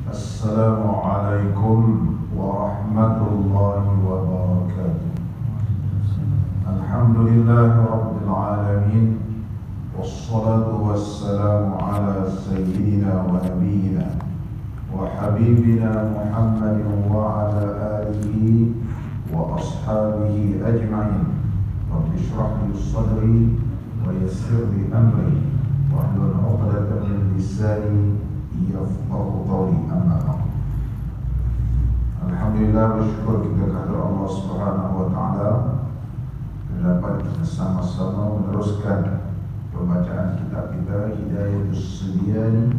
Assalamualaikum warahmatullahi wabarakatuh. Alhamdulillahi rabbil alamin. Wassalatu wassalamu ala sayyidina wa nabiyyina wa habibina Muhammadin wa ala alihi wa ashabihi ajma'in. Rabbi shrah li sadri wa yassir li amri wahlul 'uqdatam min lisani yafqahu qawli. Amma ba'd. Alhamdulillah, bersyukur kita kepada Allah Subhanahu wa taala dapat kita sama-sama meneruskan pembacaan kitab kita Hidayatus Sibyani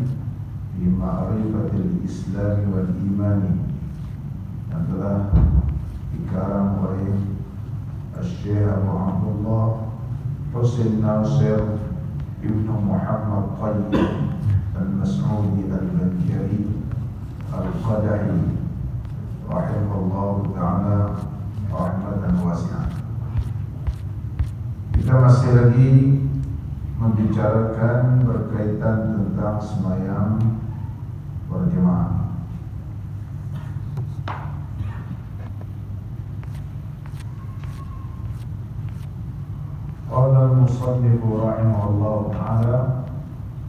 fi Ma'rifatil Islami wal Imani yang telah dikarang oleh Syekh Abu Abdullah Husain Nasir Ibnu Muhammad Qayyim Al-Mas'udi Al-Bankari Al-Qadahi rahimahullahu ta'ala rahmatan wasi'ah. Kita masih lagi membicarakan berkaitan tentang sembahyang berjemaah. Qala al-musannif rahimahullahu ta'ala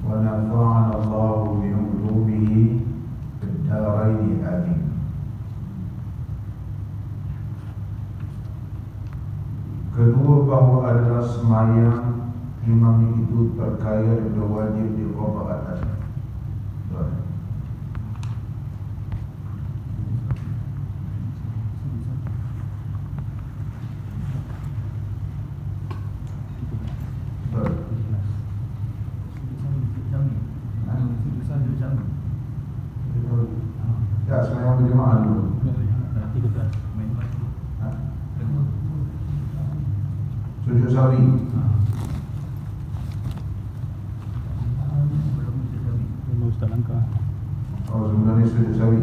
wa nafa'ana Allahu bi ulumihi fid darain amin. Kedua, bahawa adalah sembahyang imam itu terkaya dan wajib diqada atas. Ya, sembahyang berjemaah dulu. Sujud sahwi. Oh, sebenarnya sujud sahwi.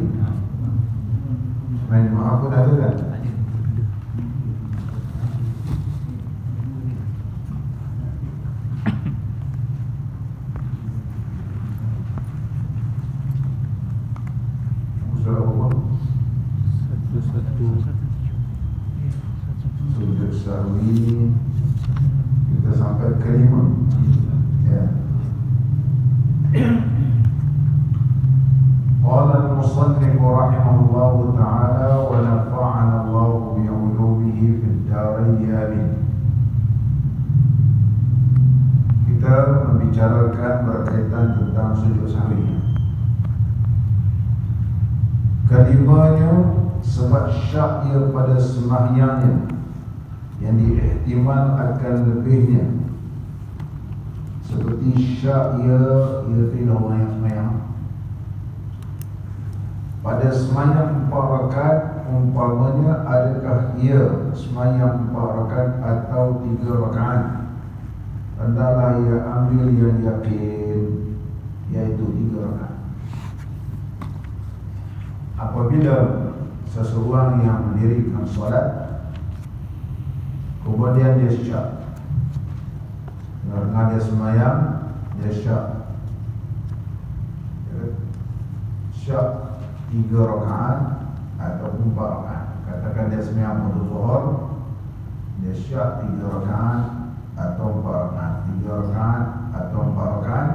Sembahyang jemaah pun ada kan? Sujud sahwi kita sampai ke 5. Ya. Qala al-musannif rahimahullahu ta'ala wa nafa'ana Allahu bi 'ulumihi fid darain amin. Kita membicarakan berkaitan tentang sujud sahwi. Kelimanya sebab syak ia pada sembahyangnya yang diihtimal akan lebihnya, seperti syak ia tidak orang yang sembahyang pada sembahyang 4 rakaat, umpamanya adakah ia sembahyang 4 rakaat atau 3 rakaat, hendaklah ia ambil yang yakin, iaitu 3 rakaat. Apabila seseorang yang mendirikan solat kemudian dia syak, karena dia sembahyang dia syak 3 rakaat ataupun 4 rakaat. Katakan dia sembahyang pada zuhur, dia syak 3 rakaat atau 4 rakaat, 3 rakaat atau 4 rakaat,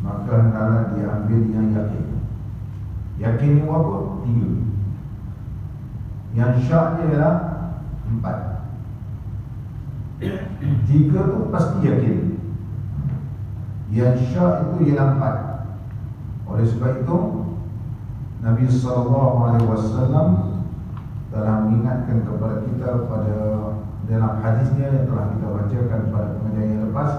maka hendaklah dia ambil yang yakin. Yakin ni apa? 3. Yang syaknya ialah 4. 3 tu pasti yakin. Yang syak itu ialah 4. Oleh sebab itu Nabi SAW telah mengingatkan kepada kita pada dalam hadisnya yang telah kita bacakan pada pengajian yang lepas,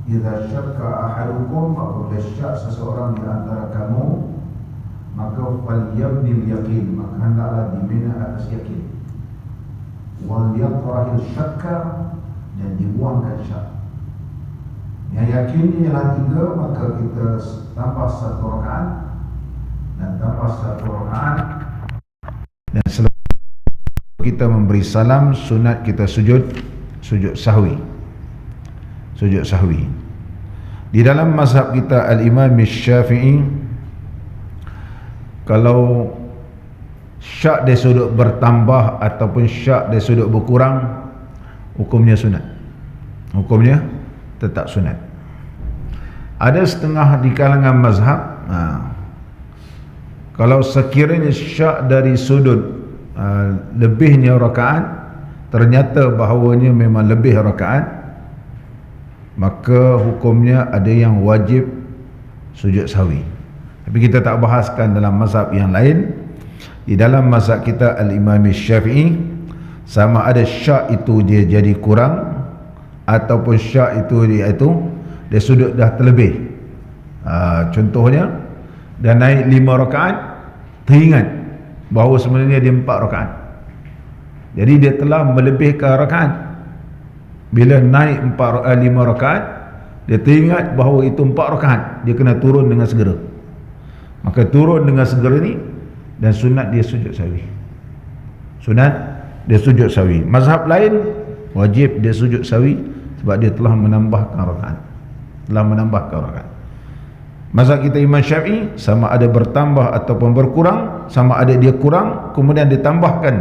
idza syakka ahadukum, apabila syak seseorang di antara kamu, maka falyabnil yaqin, maka hendaklah dibina atas yakin, wal yatrahil syakka, dan dibuangkan syak. Yang yakin ialah 3, maka kita tambah 1 rakaat dan tambah 1 rakaat, dan selepas kita memberi salam, sunat kita sujud sahwi. Di dalam mazhab kita Al-Imam Syafi'i, Kalau syak dari sudut bertambah ataupun syak dari sudut berkurang, hukumnya sunat. Hukumnya tetap sunat. Ada setengah di kalangan mazhab, kalau sekiranya syak dari sudut lebihnya rakaat, ternyata bahawanya memang lebih rakaat, maka hukumnya ada yang wajib sujud sahwi. Tapi kita tak bahaskan dalam mazhab yang lain. Di dalam mazhab kita Al-Imam Syafi'i, sama ada syak itu dia jadi kurang ataupun syak itu dia sudut dah terlebih. Contohnya dah naik 5 rakaat, teringat bahawa sebenarnya dia 4 rakaat, jadi dia telah melebihkan rakaat. Bila naik 5 rakaat, dia teringat bahawa itu 4 rakaat, dia kena turun dengan segera. Maka turun dengan segera ni, dan sunat dia sujud sahwi. Sunat dia sujud sahwi. Mazhab lain wajib dia sujud sahwi sebab dia telah menambahkan rakaat. Mazhab kita Imam Syafi'i, sama ada bertambah ataupun berkurang, sama ada dia kurang kemudian ditambahkan,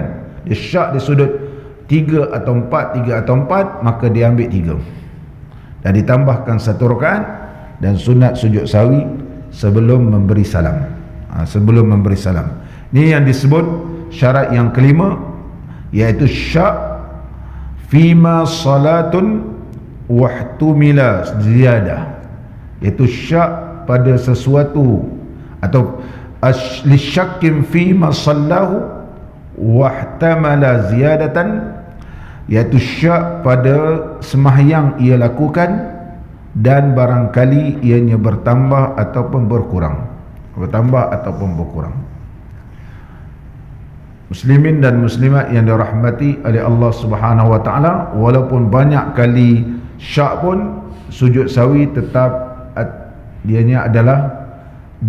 dia syak dia sudut 3 atau 4, maka dia ambil 3 dan ditambahkan 1 rakaat, dan sunat sujud sahwi sebelum memberi salam. Sebelum memberi salam. Ini yang disebut syarat yang kelima, iaitu syak fima salatun wahtumila ziyadah, iaitu syak pada sesuatu, atau lisyakkim fima sallahu wahtamala ziyadatan, iaitu syak pada sembahyang ia lakukan dan barangkali ianya bertambah ataupun berkurang. Muslimin dan muslimat yang dirahmati oleh Allah Subhanahu wa taala, walaupun banyak kali syak pun sujud sahwi tetap dianya adalah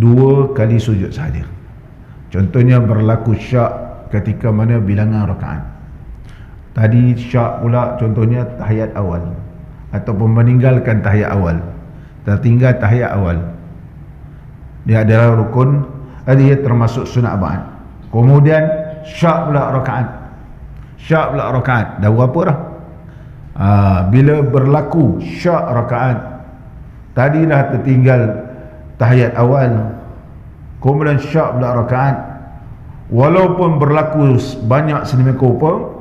2 kali sujud sahaja. Contohnya berlaku syak ketika mana bilangan rakaat. Tadi syak pula contohnya tahiyat awal, ataupun meninggalkan tahiyat awal, tertinggal tahiyat awal, dia adalah rukun, dia termasuk sunat ba'd. Kemudian syak pula rakaat, dah berapa dah? Bila berlaku syak rakaat, tadi dah tertinggal tahiyat awal, kemudian syak pula rakaat, walaupun berlaku banyak sedemikian rupa,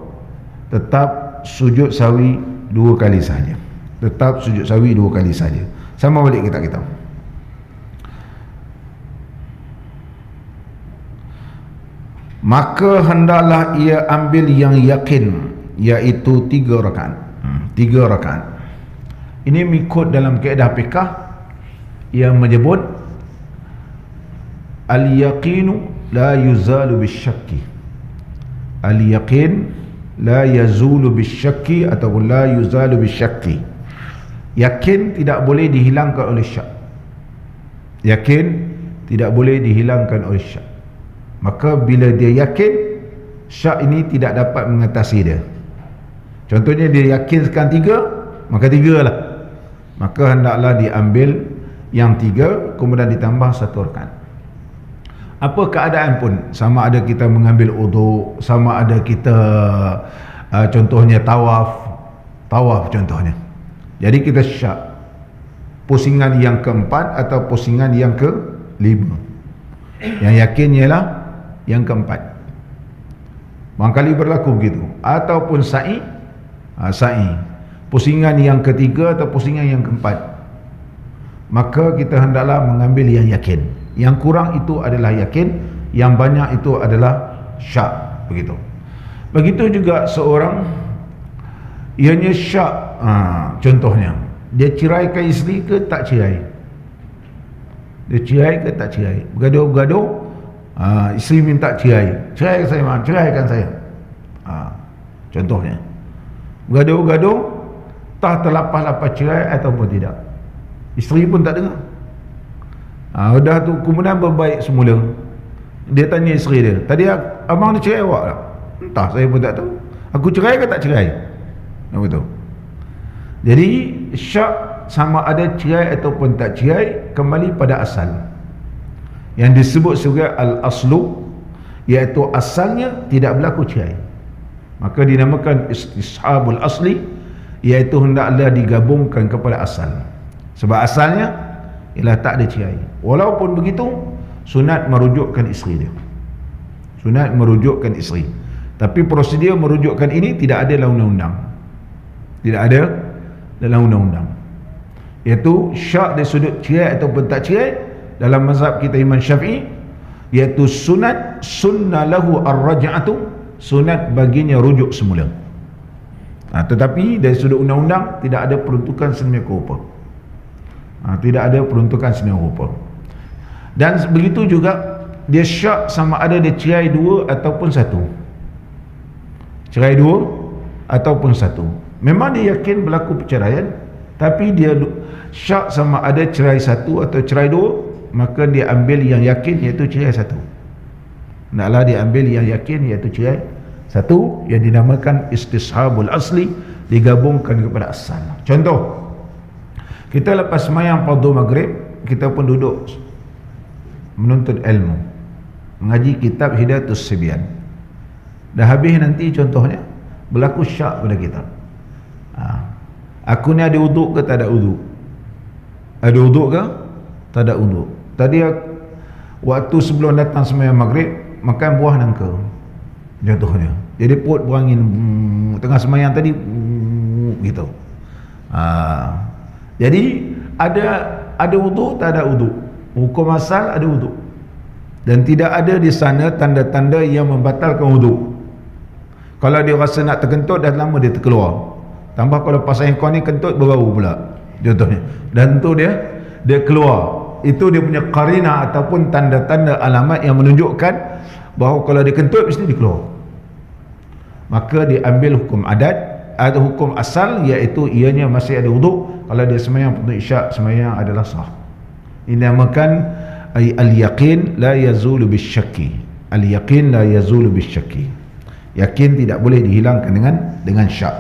tetap sujud sahwi 2 kali sahaja. Sama balik kita. Maka hendaklah ia ambil yang yakin, iaitu 3 rakaat. 3 rakaat. Ini mengikut dalam kaedah fiqh yang menyebut al-yaqinu la yuzalu bisyakki. Al-yaqin la yazulu bisyakki ataupun la yuzalu bisyakki. Yakin tidak boleh dihilangkan oleh syak. Maka bila dia yakin, syak ini tidak dapat mengatasi dia. Contohnya dia yakinkan 3, maka 3 lah. Maka hendaklah diambil yang 3 kemudian ditambah 1 rakaat. Apa keadaan pun, sama ada kita mengambil uduk, sama ada kita contohnya tawaf contohnya. Jadi kita syak pusingan yang keempat atau pusingan yang kelima. Yang yakin ialah yang keempat. Barangkali berlaku begitu. Ataupun sa'i, pusingan yang ketiga atau pusingan yang keempat, maka kita hendaklah mengambil yang yakin. Yang kurang itu adalah yakin, yang banyak itu adalah syak. Begitu juga seorang ianya syak, contohnya dia ceraikan isteri ke tak cerai, bergaduh, isteri minta ceraikan saya, contohnya bergaduh, tak terlapas-lapas cerai ataupun tidak, isteri pun tak dengar. Dah tu kemudian berbaik semula, dia tanya isteri dia, tadi abang dia cerai awak tak? Entah, saya pun tak tahu, aku cerai ke tak cerai. Betul. Jadi syak sama ada cerai ataupun tak cerai kembali pada asal. yang disebut sebagai al-aslu, iaitu asalnya tidak berlaku cerai, maka dinamakan istishabul asli, iaitu hendaklah digabungkan kepada asal, sebab asalnya ialah tak ada cerai. Walaupun begitu, sunat merujukkan isteri dia, sunat merujukkan isteri, tapi prosedur merujukkan ini tidak ada dalam undang-undang, tidak ada dalam undang-undang, iaitu syak dari sudut cerai ataupun tak cerai dalam mazhab kita Imam Syafi'i, iaitu sunat, sunnah lahu ar-raj'atu, sunat baginya rujuk semula. Tetapi dari sudut undang-undang tidak ada peruntukan sedemikian rupa, tidak ada peruntukan sedemikian rupa. Dan begitu juga dia syak sama ada dia cerai dua ataupun satu, cerai dua ataupun satu. Memang dia yakin berlaku perceraian, tapi dia syak sama ada cerai satu atau cerai dua, maka dia ambil yang yakin, iaitu cerai satu. Naklah dia ambil yang yakin, iaitu cerai satu, yang dinamakan istishabul asli, digabungkan kepada asal. Contoh, kita lepas sembahyang fardu maghrib, kita pun duduk menuntut ilmu, mengaji kitab Hidayatus Sibyan. Dah habis nanti contohnya berlaku syak pada kita, aku ni ada uduk ke tak ada uduk, ada uduk ke tak ada uduk. Tadi waktu sebelum datang sembahyang maghrib makan buah nangka contohnya, jadi perut berangin tengah sembahyang tadi gitu. Jadi ada uduk tak ada uduk, hukum asal ada uduk, dan tidak ada di sana tanda-tanda yang membatalkan uduk. Kalau dia rasa nak terkentut, dah lama dia terkeluar, tambah kalau pasal kau ni kentut berbau pula contohnya, dan tu dia keluar, itu dia punya qarina ataupun tanda-tanda alamat yang menunjukkan bahawa kalau dia kentut mesti dia keluar, maka diambil hukum adat atau hukum asal, iaitu ianya masih ada wuduk. Kalau dia sembahyang untuk isyak, sembahyang adalah sah. Ini namakan al-yaqin la yazulu bisyakki, al-yaqin la yazulu bisyakki, yakin tidak boleh dihilangkan dengan syak.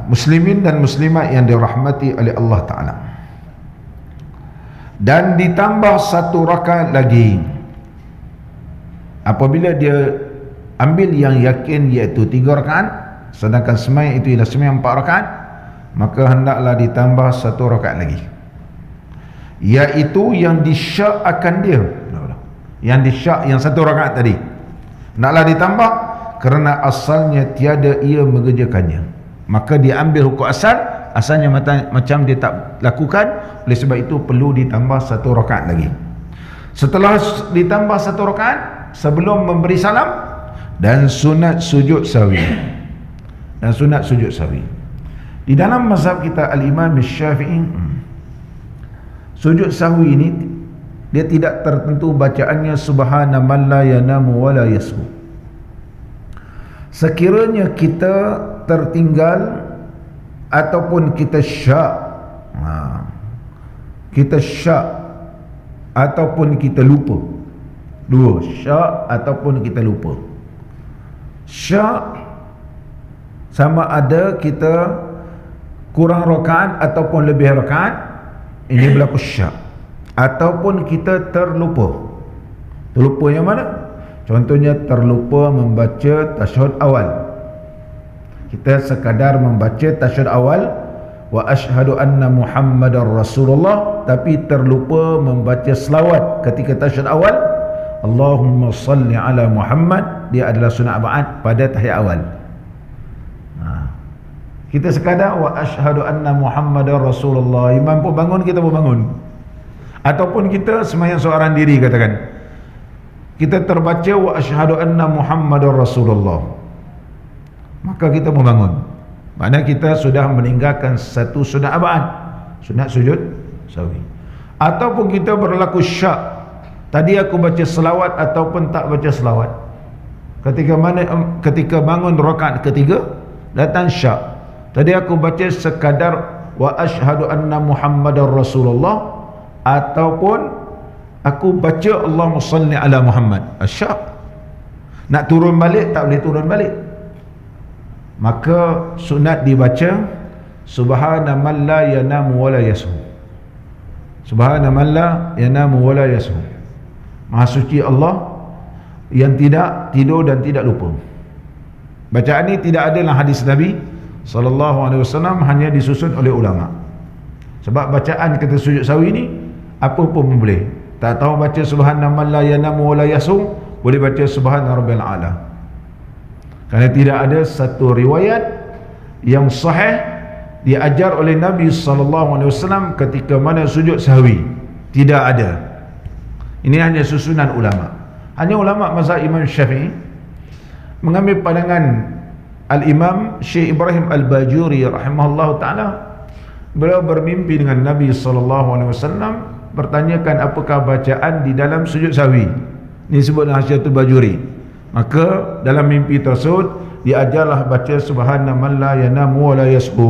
Muslimin dan muslimat yang dirahmati oleh Allah Ta'ala, dan ditambah satu rakaat lagi apabila dia ambil yang yakin, iaitu 3 rakaat, sedangkan sembahyang itu ialah sembahyang 4 rakaat, maka hendaklah ditambah satu rakaat lagi, iaitu yang disyak akan dia, yang disyak yang 1 rakaat tadi hendaklah ditambah, kerana asalnya tiada ia mengerjakannya, maka dia ambil hukum asal, asalnya macam dia tak lakukan, oleh sebab itu perlu ditambah 1 rakaat lagi. Setelah ditambah 1 rakaat sebelum memberi salam, dan sunat sujud sahwi, dan sunat sujud sahwi. Di dalam mazhab kita al-Imam Syafi'i, sujud sahwi ini dia tidak tertentu bacaannya subhana man la yanamu wa la yashu. Sekiranya kita tertinggal ataupun kita syak, ataupun kita lupa, dua, syak ataupun kita lupa. Syak sama ada kita kurang rakaat ataupun lebih rakaat, ini berlaku syak. Ataupun kita terlupa. Terlupa yang mana? Contohnya terlupa membaca tasyahud awal, kita sekadar membaca tasyahud awal wa asyhadu anna Muhammadar Rasulullah, tapi terlupa membaca selawat ketika tasyahud awal, Allahumma salli ala Muhammad, dia adalah sunat ba'ad pada tahiyat awal. Kita sekadar wa asyhadu anna Muhammadar Rasulullah, imam pun bangun, kita pun bangun, ataupun kita sembahyang seorang diri, katakan kita terbaca wa asyhadu anna Muhammadar Rasulullah, maka kita pun bangun, maknanya kita sudah meninggalkan satu sunat ba'ad, sunat sujud sahwi. Ataupun kita berlaku syak, tadi aku baca selawat ataupun tak baca selawat, ketika bangun rakaat ketiga datang syak, tadi aku baca sekadar wa asyhadu anna Muhammadar Rasulullah, ataupun aku baca Allahumma salli ala Muhammad, syak. Nak turun balik tak boleh turun balik, maka sunat dibaca subhana man la yanamu wa la yashu, subhana man la yanamu wa la yashu, Maha suci Allah yang tidak tidur dan tidak lupa. Bacaan ini tidak ada dalam hadis Nabi SAW, hanya disusun oleh ulama. Sebab bacaan kita sujud sawi ni apa pun boleh. Tak tahu baca subhanallah la yanamu wa la yasum, boleh baca subhana rabbil a'la. Kerana tidak ada satu riwayat yang sahih diajar oleh Nabi SAW ketika mana sujud sahwi. Tidak ada. Ini hanya susunan ulama. Hanya ulama mazhab Imam Syafi'i mengambil pandangan Al-Imam Syekh Ibrahim Al-Bajuri rahimahullah ta'ala. Beliau bermimpi dengan Nabi SAW, bertanyakan apakah bacaan di dalam sujud sahwi. Ini disebut Hasyiatul Bajuri. Maka dalam mimpi tersebut diajarlah baca subhana man la yanamu wa la yasbu.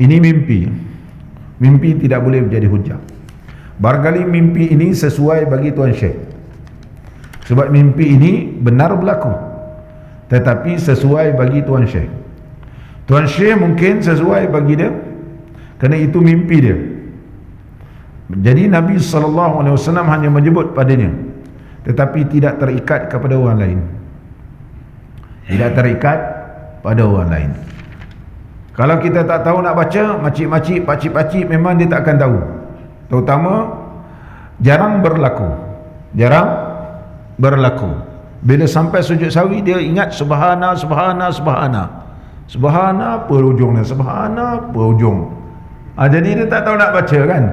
Ini mimpi. Mimpi tidak boleh menjadi hujah. Barangkali mimpi ini sesuai bagi Tuan Syekh, sebab mimpi ini benar berlaku, tetapi sesuai bagi Tuan Syekh. Tuan Syekh mungkin sesuai bagi dia kerana itu mimpi dia. Jadi Nabi SAW hanya menyebut padanya, tetapi tidak terikat kepada orang lain. Tidak terikat pada orang lain. Kalau kita tak tahu nak baca, makcik-makcik, pakcik-pakcik memang dia tak akan tahu. Terutama jarang berlaku. Bila sampai sujud sahwi dia ingat subhana subhana subhana. Subhana apa ujungnya? Subhana apa ujung? Jadi dia tak tahu nak baca kan.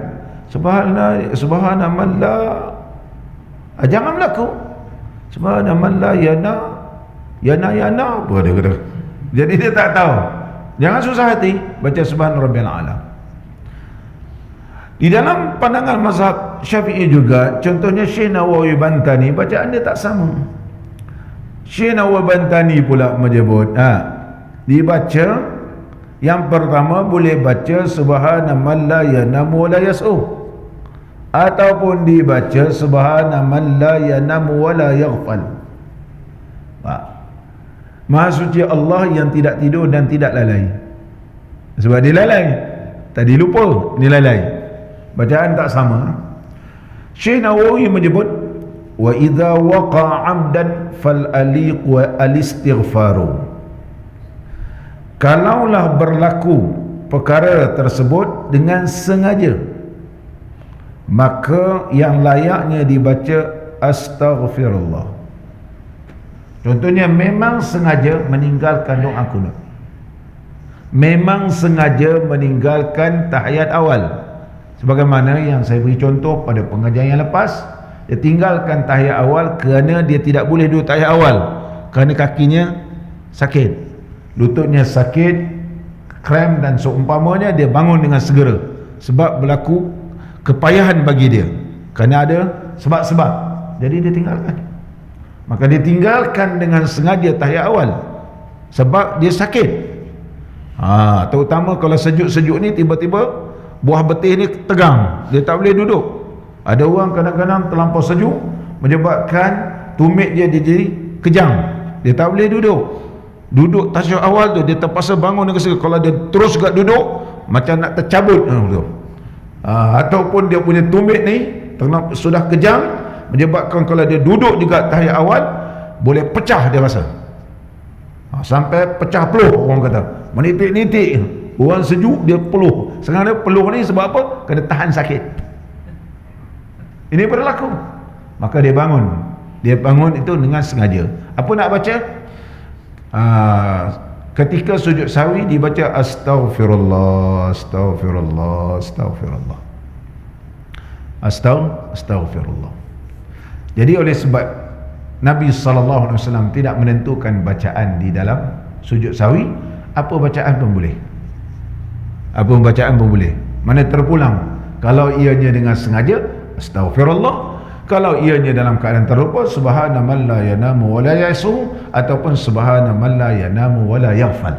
Subhana man la, jangan berlaku. Subhana man la yana apa dia kata. Jadi dia tak tahu. Jangan susah hati baca subhana rabbil a'la. Di dalam pandangan mazhab Syafi'i juga, contohnya Syekh Nawawi Bantani, bacaan dia tak sama. Syekh Nawawi Bantani pula menyebut, dibaca yang pertama boleh baca subhana man la yanamu wa la yas'u, ataupun dibaca subhana man la yanamu wa la yaghfal. Maha suci Allah yang tidak tidur dan tidak lalai. Sebab dia lalai, tadi lupa, ni lalai. Bacaan tak sama. Syekh Nawawi menyebut, wa idza waqa 'amdan fal aliq wa alistighfaru. Kalaulah berlaku perkara tersebut dengan sengaja, maka yang layaknya dibaca astaghfirullah. Contohnya memang sengaja meninggalkan doa kunut, memang sengaja meninggalkan tahiyat awal. Sebagaimana yang saya beri contoh pada pengajian yang lepas, dia tinggalkan tahiyat awal kerana dia tidak boleh duduk tahiyat awal kerana kakinya sakit, lututnya sakit, kram dan seumpamanya. Dia bangun dengan segera sebab berlaku kepayahan bagi dia kerana ada sebab-sebab, jadi dia tinggalkan. Maka dia tinggalkan dengan sengaja tahiyat awal sebab dia sakit. Terutama kalau sejuk-sejuk ni, tiba-tiba buah betih ni tegang, dia tak boleh duduk. Ada orang kadang-kadang terlampau sejuk menyebabkan tumit dia jadi kejang, dia tak boleh duduk tasyahud awal tu, dia terpaksa bangun dengan segera. Kalau dia terus gak duduk macam nak tercabut ataupun dia punya tumit ni sudah kejang, menyebabkan kalau dia duduk juga tahiyat awal boleh pecah, dia rasa sampai pecah peluh. Orang kata menitik-nitik. Orang sejuk dia peluh. Sebenarnya peluh ni sebab apa? Kena tahan sakit. Ini berlaku. Maka dia bangun. Dia bangun itu dengan sengaja. Apa nak baca? Ketika sujud sahwi dibaca astaghfirullah, astaghfirullah, astaghfirullah, astaghfirullah. Jadi oleh sebab Nabi SAW tidak menentukan bacaan di dalam sujud sahwi, apa bacaan pun boleh. Apa bacaan pun boleh. Mana terpulang. Kalau ianya dengan sengaja, astaghfirullah. Kalau ianya dalam keadaan terlupa, subhana man la yanamu wa la yas'u, ataupun subhana man la yanamu wa la yaghfal.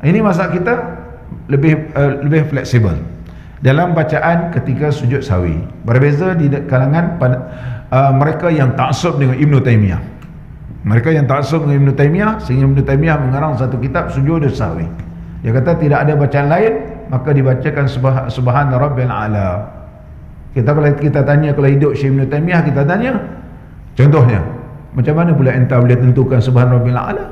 Ini mazhab kita lebih fleksibel dalam bacaan ketika sujud sahwi. Berbeza di kalangan mereka yang taksub dengan Ibn Taymiyah. Mereka yang taksub dengan Ibn Taymiyah, sehingga Ibn Taymiyah mengarang satu kitab sujud sahwi. Dia kata tidak ada bacaan lain, maka dibacakan subhana rabbil a'la. Kalau kita tanya, kalau hidup Syekh Ibn Taymiyah, kita tanya contohnya, macam mana pula entah boleh tentukan subhan rabbil a'la?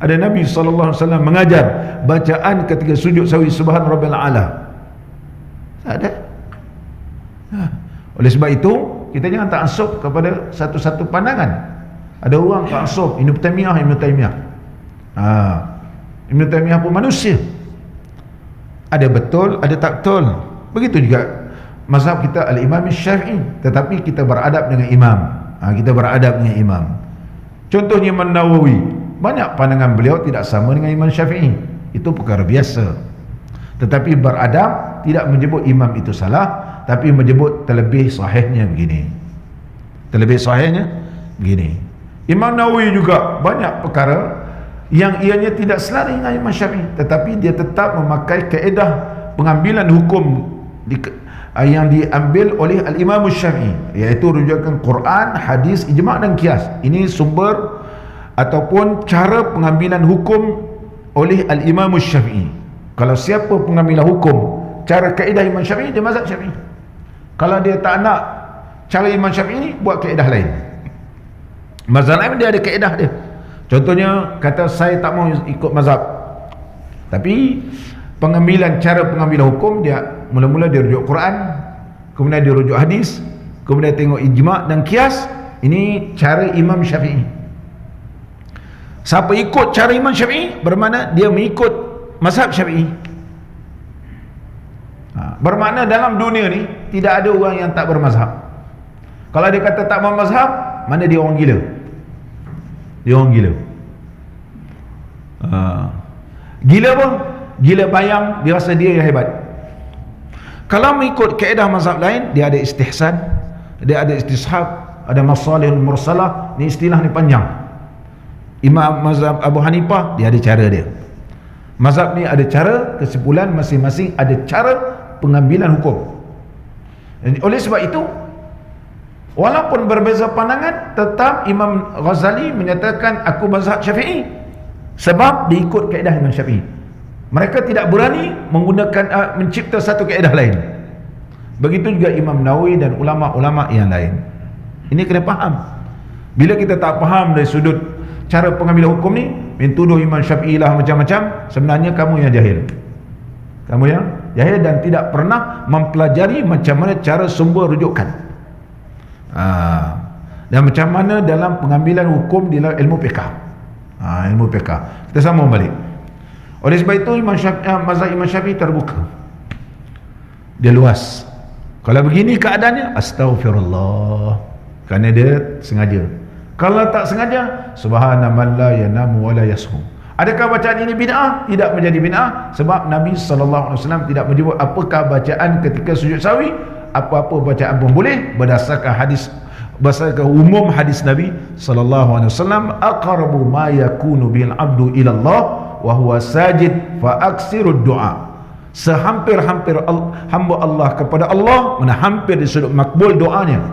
Ada Nabi SAW mengajar bacaan ketika sujud sahwi subhan rabbil a'la? Tak ada. Oleh sebab itu, kita jangan ta'assub kepada satu-satu pandangan. Ada orang ta'assub Ibn Taymiyah. Ibn Taymiyah pun manusia, ada betul, ada tak betul. Begitu juga mazhab kita Al-Imam Syafi'i, tetapi kita beradab dengan imam. Kita beradab dengan imam. Contohnya Imam Nawawi, banyak pandangan beliau tidak sama dengan Imam Syafi'i. Itu perkara biasa. Tetapi beradab tidak menyebut imam itu salah, tapi menyebut terlebih sahihnya begini. Terlebih sahihnya begini. Imam Nawawi juga banyak perkara yang ianya tidak selari dengan Imam Syafi'i, tetapi dia tetap memakai kaedah pengambilan hukum yang diambil oleh Al-Imam Syafi'i, iaitu rujukan Quran, hadis, ijma' dan qiyas. Ini sumber ataupun cara pengambilan hukum oleh Al-Imam Syafi'i. Kalau siapa pengambilan hukum cara kaedah Imam Syafi'i, dia mazhab Syafi'i. Kalau dia tak nak cara Imam Syafi'i, buat kaedah lain. Mazhab lain dia ada kaedah dia. Contohnya, kata saya tak mau ikut mazhab, tapi cara pengambilan hukum dia mula-mula dia rujuk Quran, kemudian dia rujuk hadis, kemudian tengok ijma' dan qiyas. Ini cara Imam Syafi'i. Siapa ikut cara Imam Syafi'i, bermakna dia mengikut mazhab Syafi'i. Bermakna dalam dunia ni tidak ada orang yang tak bermazhab. Kalau dia kata tak bermazhab, mana dia orang gila. Dia orang gila. Gila apa? Gila bayang, dia rasa dia yang hebat. Kalau mengikut kaedah mazhab lain, dia ada istihsan, dia ada istishab, ada masalihul mursalah. Ni istilah ni panjang. Imam mazhab Abu Hanifah, dia ada cara dia. Mazhab ni ada cara, kesimpulan masing-masing ada cara pengambilan hukum. Oleh sebab itu, walaupun berbeza pandangan, tetap Imam Ghazali menyatakan aku mazhab Syafi'i, sebab diikut kaedah Imam Syafi'i. Mereka tidak berani menggunakan mencipta satu kaedah lain. Begitu juga Imam Nawawi dan ulama-ulama yang lain. Ini kena faham. Bila kita tak faham dari sudut cara pengambilan hukum ni, mentuduh Imam Syafi'i lah macam-macam, sebenarnya kamu yang jahil. Kamu yang jahil dan tidak pernah mempelajari macam mana cara sumber rujukan. Dan macam mana dalam pengambilan hukum di dalam ilmu fiqh. Ilmu fiqh. Kita sambung balik. Oleh sebab itu mazhab Imam Syafi'i terbuka. Dia luas. Kalau begini keadaannya, astaghfirullah, kerana dia sengaja. Kalau tak sengaja, subhanaman la yanamu wa la yashu. Adakah bacaan ini bid'ah? Tidak menjadi bid'ah, sebab Nabi SAW tidak menyebut apakah bacaan ketika sujud sahwi. Apa-apa bacaan pun boleh, berdasarkan hadis, berdasarkan umum hadis Nabi SAW, aqrabu ma yakunu bil abdu ila Allah wa huwa sajid fa aksirud du'a. Sehampir-hampir hamba Allah kepada Allah, mana hampir di sudut makbul doanya,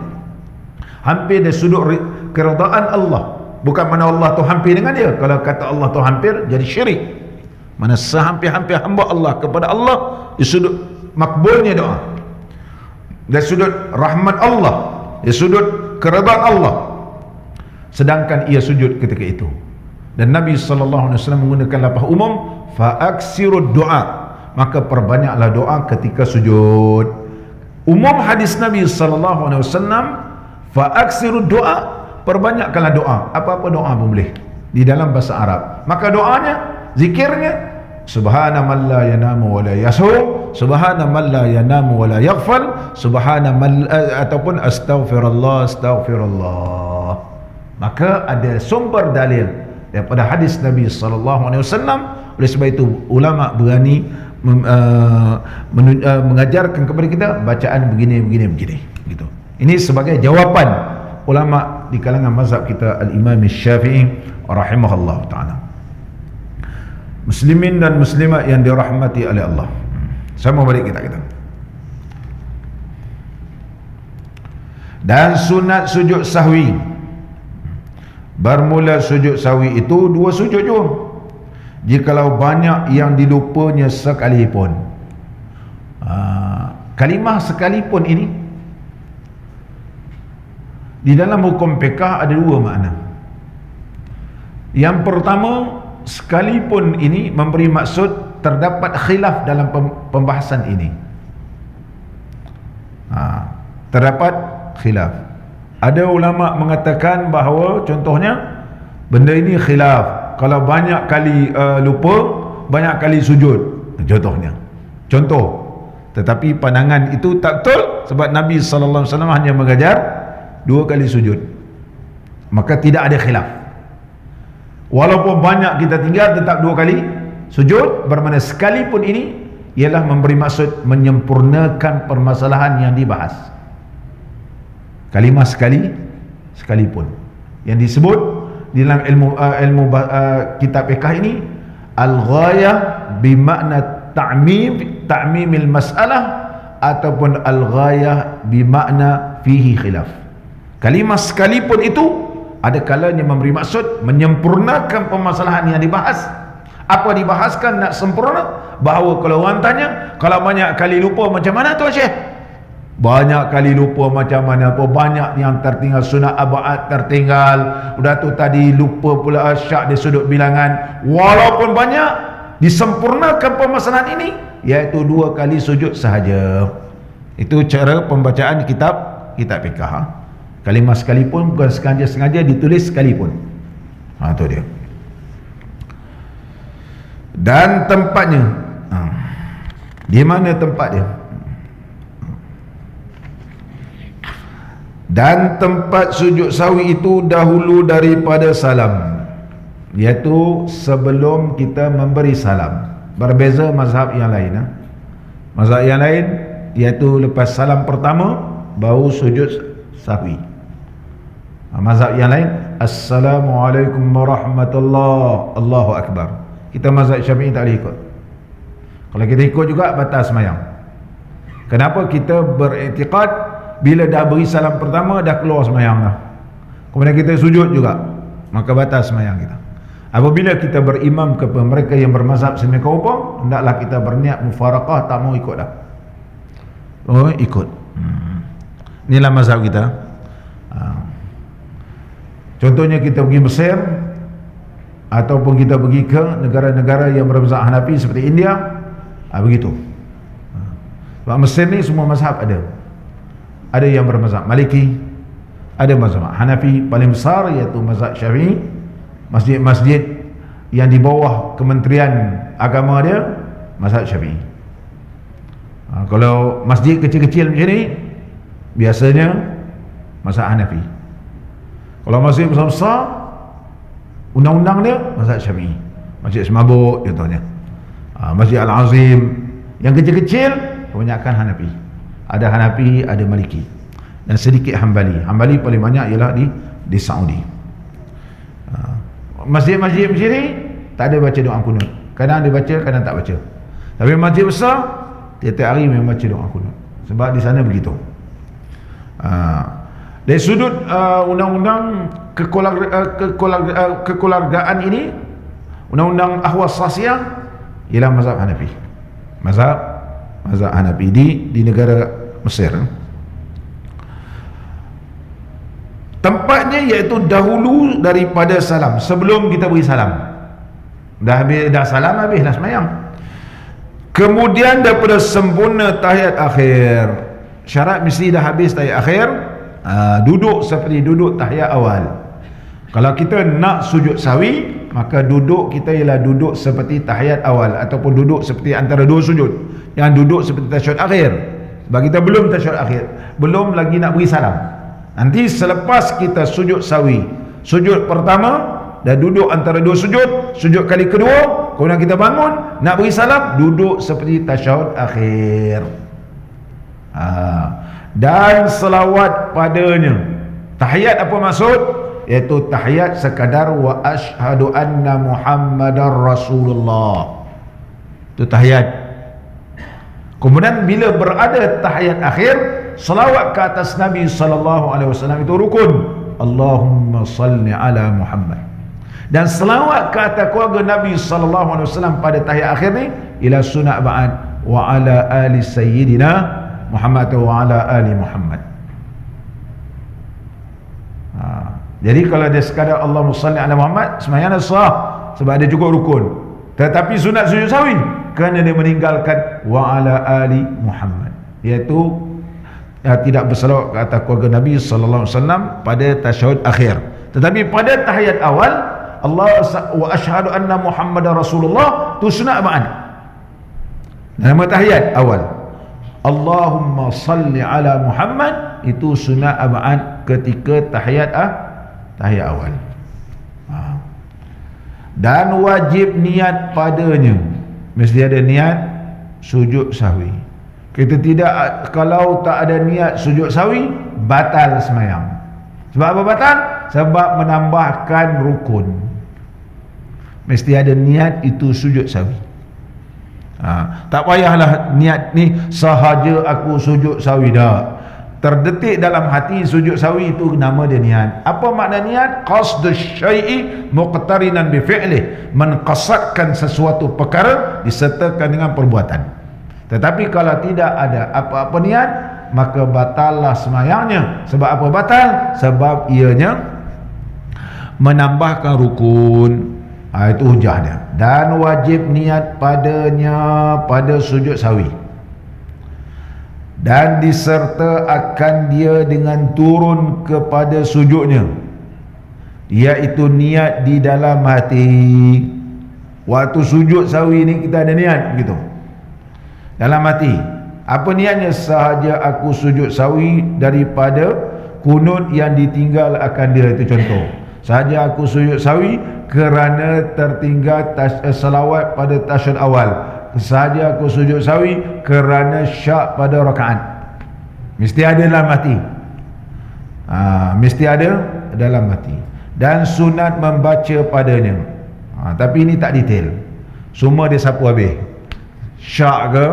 hampir di sudut keredaan Allah. Bukan mana Allah tu hampir dengan dia. Kalau kata Allah tu hampir, jadi syirik. Mana sehampir-hampir hamba Allah kepada Allah di sudut makbulnya doa, dari sudut rahmat Allah, dari sudut keredaan Allah, sedangkan ia sujud ketika itu. Dan Nabi SAW menggunakan lafaz umum, fa'aksirud doa, maka perbanyaklah doa ketika sujud. Umum hadis Nabi SAW, fa'aksirud doa, perbanyakkanlah doa. Apa-apa doa pun boleh di dalam bahasa Arab. Maka doanya, zikirnya, subhana man la yanamu wa la yashu, subhana man la yanamu wa la yaghfal, subhana man, ataupun astaghfirullah, astaghfirullah. Maka ada sumber dalil daripada hadis Nabi SAW. Oleh sebab itu ulama berani mengajarkan kepada kita bacaan begini gitu. Ini sebagai jawapan ulama di kalangan mazhab kita Al-Imam Syafi'i rahimahullah ta'ala. Muslimin dan muslimat yang dirahmati oleh Allah, sama balik kita. Dan sunat sujud sahwi, bermula sujud sahwi itu dua sujud juga, jikalau banyak yang dilupanya sekalipun. kalimah sekalipun ini di dalam hukum fiqh ada dua makna. Yang pertama, sekalipun ini memberi maksud terdapat khilaf dalam pembahasan ini. Terdapat khilaf. Ada ulama mengatakan bahawa contohnya benda ini khilaf, kalau banyak kali lupa, banyak kali sujud, contohnya. Contoh. Tetapi pandangan itu tak betul, sebab Nabi sallallahu alaihi wasallam hanya mengajar 2 kali sujud. Maka tidak ada khilaf. Walaupun banyak kita tinggal, tetap 2 kali sujud, bermakna sekalipun ini ialah memberi maksud menyempurnakan permasalahan yang dibahas. Kalimah sekalipun yang disebut di dalam ilmu kitab fiqh ini al-ghayah bimakna ta'mimil mas'alah ataupun al-ghayah bimakna fihi khilaf. Kalimah sekalipun itu ada kalanya memberi maksud menyempurnakan permasalahan yang dibahas. Apa dibahaskan nak sempurna? Bahawa kalau orang tanya, kalau banyak kali lupa macam mana tuan Syekh? Banyak kali lupa macam mana? Apa banyak yang tertinggal, sunat abad tertinggal, udah tu tadi lupa pula syak di sudut bilangan. Walaupun banyak, disempurnakan permasalahan ini iaitu 2 kali sujud sahaja. Itu cara pembacaan kitab fiqh. Kalimah sekalipun bukan sengaja ditulis sekalipun. Itu dia. Dan tempatnya, di mana tempat dia? Dan tempat sujud sawi itu dahulu daripada salam, iaitu sebelum kita memberi salam. Berbeza mazhab yang lain. Mazhab yang lain iaitu lepas salam pertama baru sujud sahwi. Mazhab yang lain, Assalamualaikum warahmatullahi, Allahu Akbar. Kita mazhab Syafi'i tak boleh ikut. Kalau kita ikut juga batal semayang. Kenapa? Kita beriktikad bila dah beri salam pertama dah keluar semayang dah, kemudian kita sujud juga, maka batal semayang kita. Apabila kita berimam kepada mereka yang bermazhab sedemikian rupa, hendaklah kita berniat mufaraqah, tak mau ikut dah. Oh, ikut. Inilah mazhab kita. Contohnya kita pergi Mesir ataupun kita pergi ke negara-negara yang bermazhab Hanafi seperti India, begitu. Sebab Mesir ni semua mazhab ada. Ada yang bermazhab Maliki, ada mazhab Hanafi, paling besar iaitu mazhab Syafi'i. Masjid-masjid yang di bawah kementerian agama dia mazhab Syafi'i. Kalau masjid kecil-kecil macam ni biasanya mazhab Hanafi. Kalau masjid besar-besar, undang-undang dia mazhab Syafi'i. Masjid Semabuk contohnya, Masjid Al-Azim. Yang kecil-kecil kebanyakan Hanafi. Ada Hanafi, ada Maliki, dan sedikit Hambali. Hambali paling banyak ialah di Saudi. Masjid-masjid macam ni tak ada baca doa kunut. Kadang dia baca, kadang tak baca. Tapi masjid besar tiap-tiap hari memang baca doa kunut. Sebab di sana begitu. Dari sudut undang-undang kekeluargaan ini, undang-undang ahwas sasiah, ialah mazhab Hanafi. Mazhab Hanafi di negara Mesir. Tempatnya iaitu dahulu daripada salam, sebelum kita beri salam. Dah salam, habislah semayang. Kemudian daripada sempurna tahiyat akhir. Syarat mesti dah habis tahiyat akhir. Duduk seperti duduk tahiyat awal. Kalau kita nak sujud sawi, maka duduk kita ialah duduk seperti tahiyat awal, ataupun duduk seperti antara 2 sujud, yang duduk seperti tasyahud akhir. Sebab kita belum tasyahud akhir, belum lagi nak beri salam. Nanti selepas kita sujud sawi, sujud pertama dah duduk antara 2 sujud, sujud kali kedua, kemudian kita bangun nak beri salam, duduk seperti tasyahud akhir. Dan selawat padanya. Tahiyat apa maksud? Iaitu tahiyat sekadar wa ashhadu anna Muhammadar Rasulullah. Itu tahiyat. Kemudian bila berada tahiyat akhir, selawat ke atas Nabi SAW itu rukun. Allahumma salli ala Muhammad. Dan selawat ke atas keluarga Nabi SAW pada tahiyat akhir ni ialah sunat ba'ad wa ala ali sayyidina Muhammad wa ala ali Muhammad. Jadi kalau dia sekadar Allahumma salli ala Muhammad, sembahyang dah sah sebab dia cukup rukun. Tetapi sunat sujud sahwi kerana dia meninggalkan wa ala ali Muhammad, iaitu tidak berselawat ke atas keluarga Nabi sallallahu alaihi wasallam pada tasyahud akhir. Tetapi pada tahiyat awal, Allah wa asyhadu anna Muhammadar Rasulullah, tu sunat ba'an. Nama tahiyat awal Allahumma salli ala Muhammad, itu sunat ba'an ketika tahiyat awal. Dan wajib niat padanya, mesti ada niat sujud sahwi. Kita tidak, kalau tak ada niat sujud sahwi, batal sembahyang. Sebab apa batal? Sebab menambahkan rukun. Mesti ada niat itu sujud sahwi. Tak payahlah niat ni sahaja aku sujud sahwi, dah terdetik dalam hati sujud sahwi, itu nama dia niat. Apa makna niat? Qasdu syai'i muqtarinan bi fi'lih, menqasadkan sesuatu perkara disertakan dengan perbuatan. Tetapi kalau tidak ada apa-apa niat, maka batallah sembahyangnya. Sebab apa batal? Sebab ianya menambahkan rukun. Itu hujah dia. Dan wajib niat padanya pada sujud sahwi, dan diserta akan dia dengan turun kepada sujudnya, iaitu niat di dalam hati. Waktu sujud sahwi ni kita ada niat begitu dalam hati. Apa niatnya? Sahaja aku sujud sahwi daripada kunut yang ditinggal akan dia. Itu contoh. Sahaja aku sujud sahwi kerana tertinggal selawat pada tasyahud awal. Sahaja aku sujud sahwi kerana syak pada rakaat. Mesti ada dalam hati. Mesti ada dalam hati. Dan sunat membaca padanya. Tapi ini tak detail. Semua dia sapu habis. Syak ke,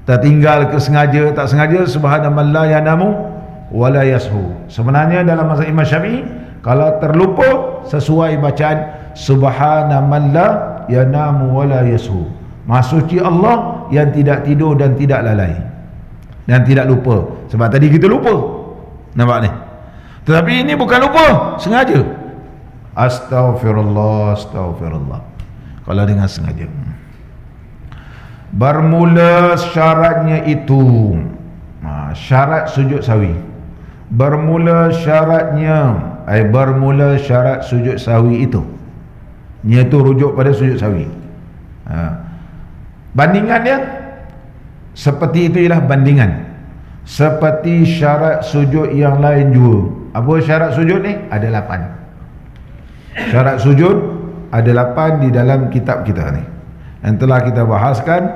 tertinggal ke, sengaja tak sengaja, subhanaman la yanamu wala yashu. Sebenarnya dalam mazhab Imam Syafi'i, kalau terlupa sesuai bacaan subhanaman la yanamu wala yashu. Maha suci Allah yang tidak tidur dan tidak lalai dan tidak lupa. Sebab tadi kita lupa, nampak ni. Tetapi ini bukan lupa, sengaja. Astaghfirullah, astaghfirullah. Kalau dengan sengaja. Bermula syaratnya itu, syarat sujud sahwi. Bermula syaratnya, bermula syarat sujud sahwi itu, iaitu rujuk pada sujud sahwi. Bandingan dia seperti itu, ialah bandingan seperti syarat sujud yang lain juga. Apa syarat sujud ni? Ada 8 syarat sujud, ada 8 di dalam kitab kita ni, yang telah kita bahaskan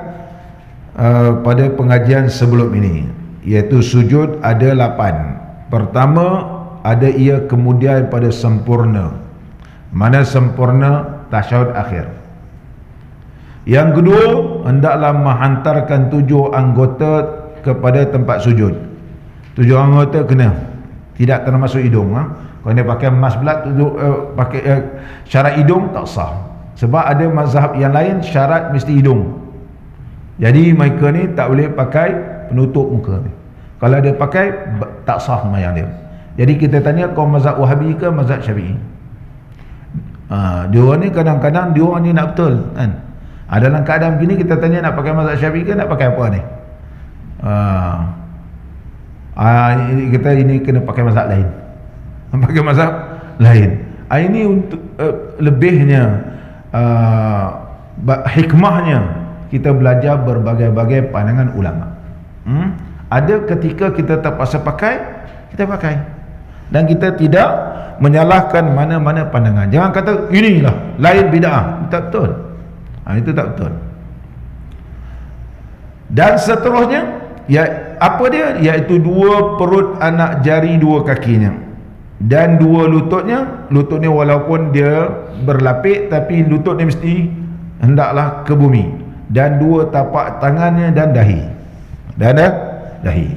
pada pengajian sebelum ini. Iaitu sujud ada 8. Pertama, ada ia kemudian pada sempurna. Mana sempurna? Tasyahud akhir. Yang kedua, hendaklah menghantarkan 7 anggota kepada tempat sujud. 7 anggota kena, tidak termasuk hidung. Kalau dia pakai emas belat, pakai syarat hidung tak sah. Sebab ada mazhab yang lain syarat mesti hidung. Jadi mereka ni tak boleh pakai penutup muka ni. Kalau dia pakai, tak sah sembahyang dia. Jadi kita tanya, kau mazhab Wahabi ke mazhab Syafi'i? Dia ni kadang-kadang dia ni nak betul kan. Dalam keadaan begini kita tanya, nak pakai mazhab Syafi'i ke nak pakai apa ni? Kita ini kena pakai mazhab lain. Pakai mazhab lain. Ini untuk lebihnya, hikmahnya kita belajar berbagai-bagai pandangan ulama. Ada ketika kita terpaksa pakai, kita pakai, dan kita tidak menyalahkan mana-mana pandangan. Jangan kata inilah lain bid'ah. Tak betul. Itu tak betul. Dan seterusnya, apa dia? Iaitu 2 perut anak jari 2 kakinya dan 2 lututnya. Lututnya walaupun dia berlapik, tapi lututnya mesti hendaklah ke bumi. Dan 2 tapak tangannya dan dahi. Dan dahi.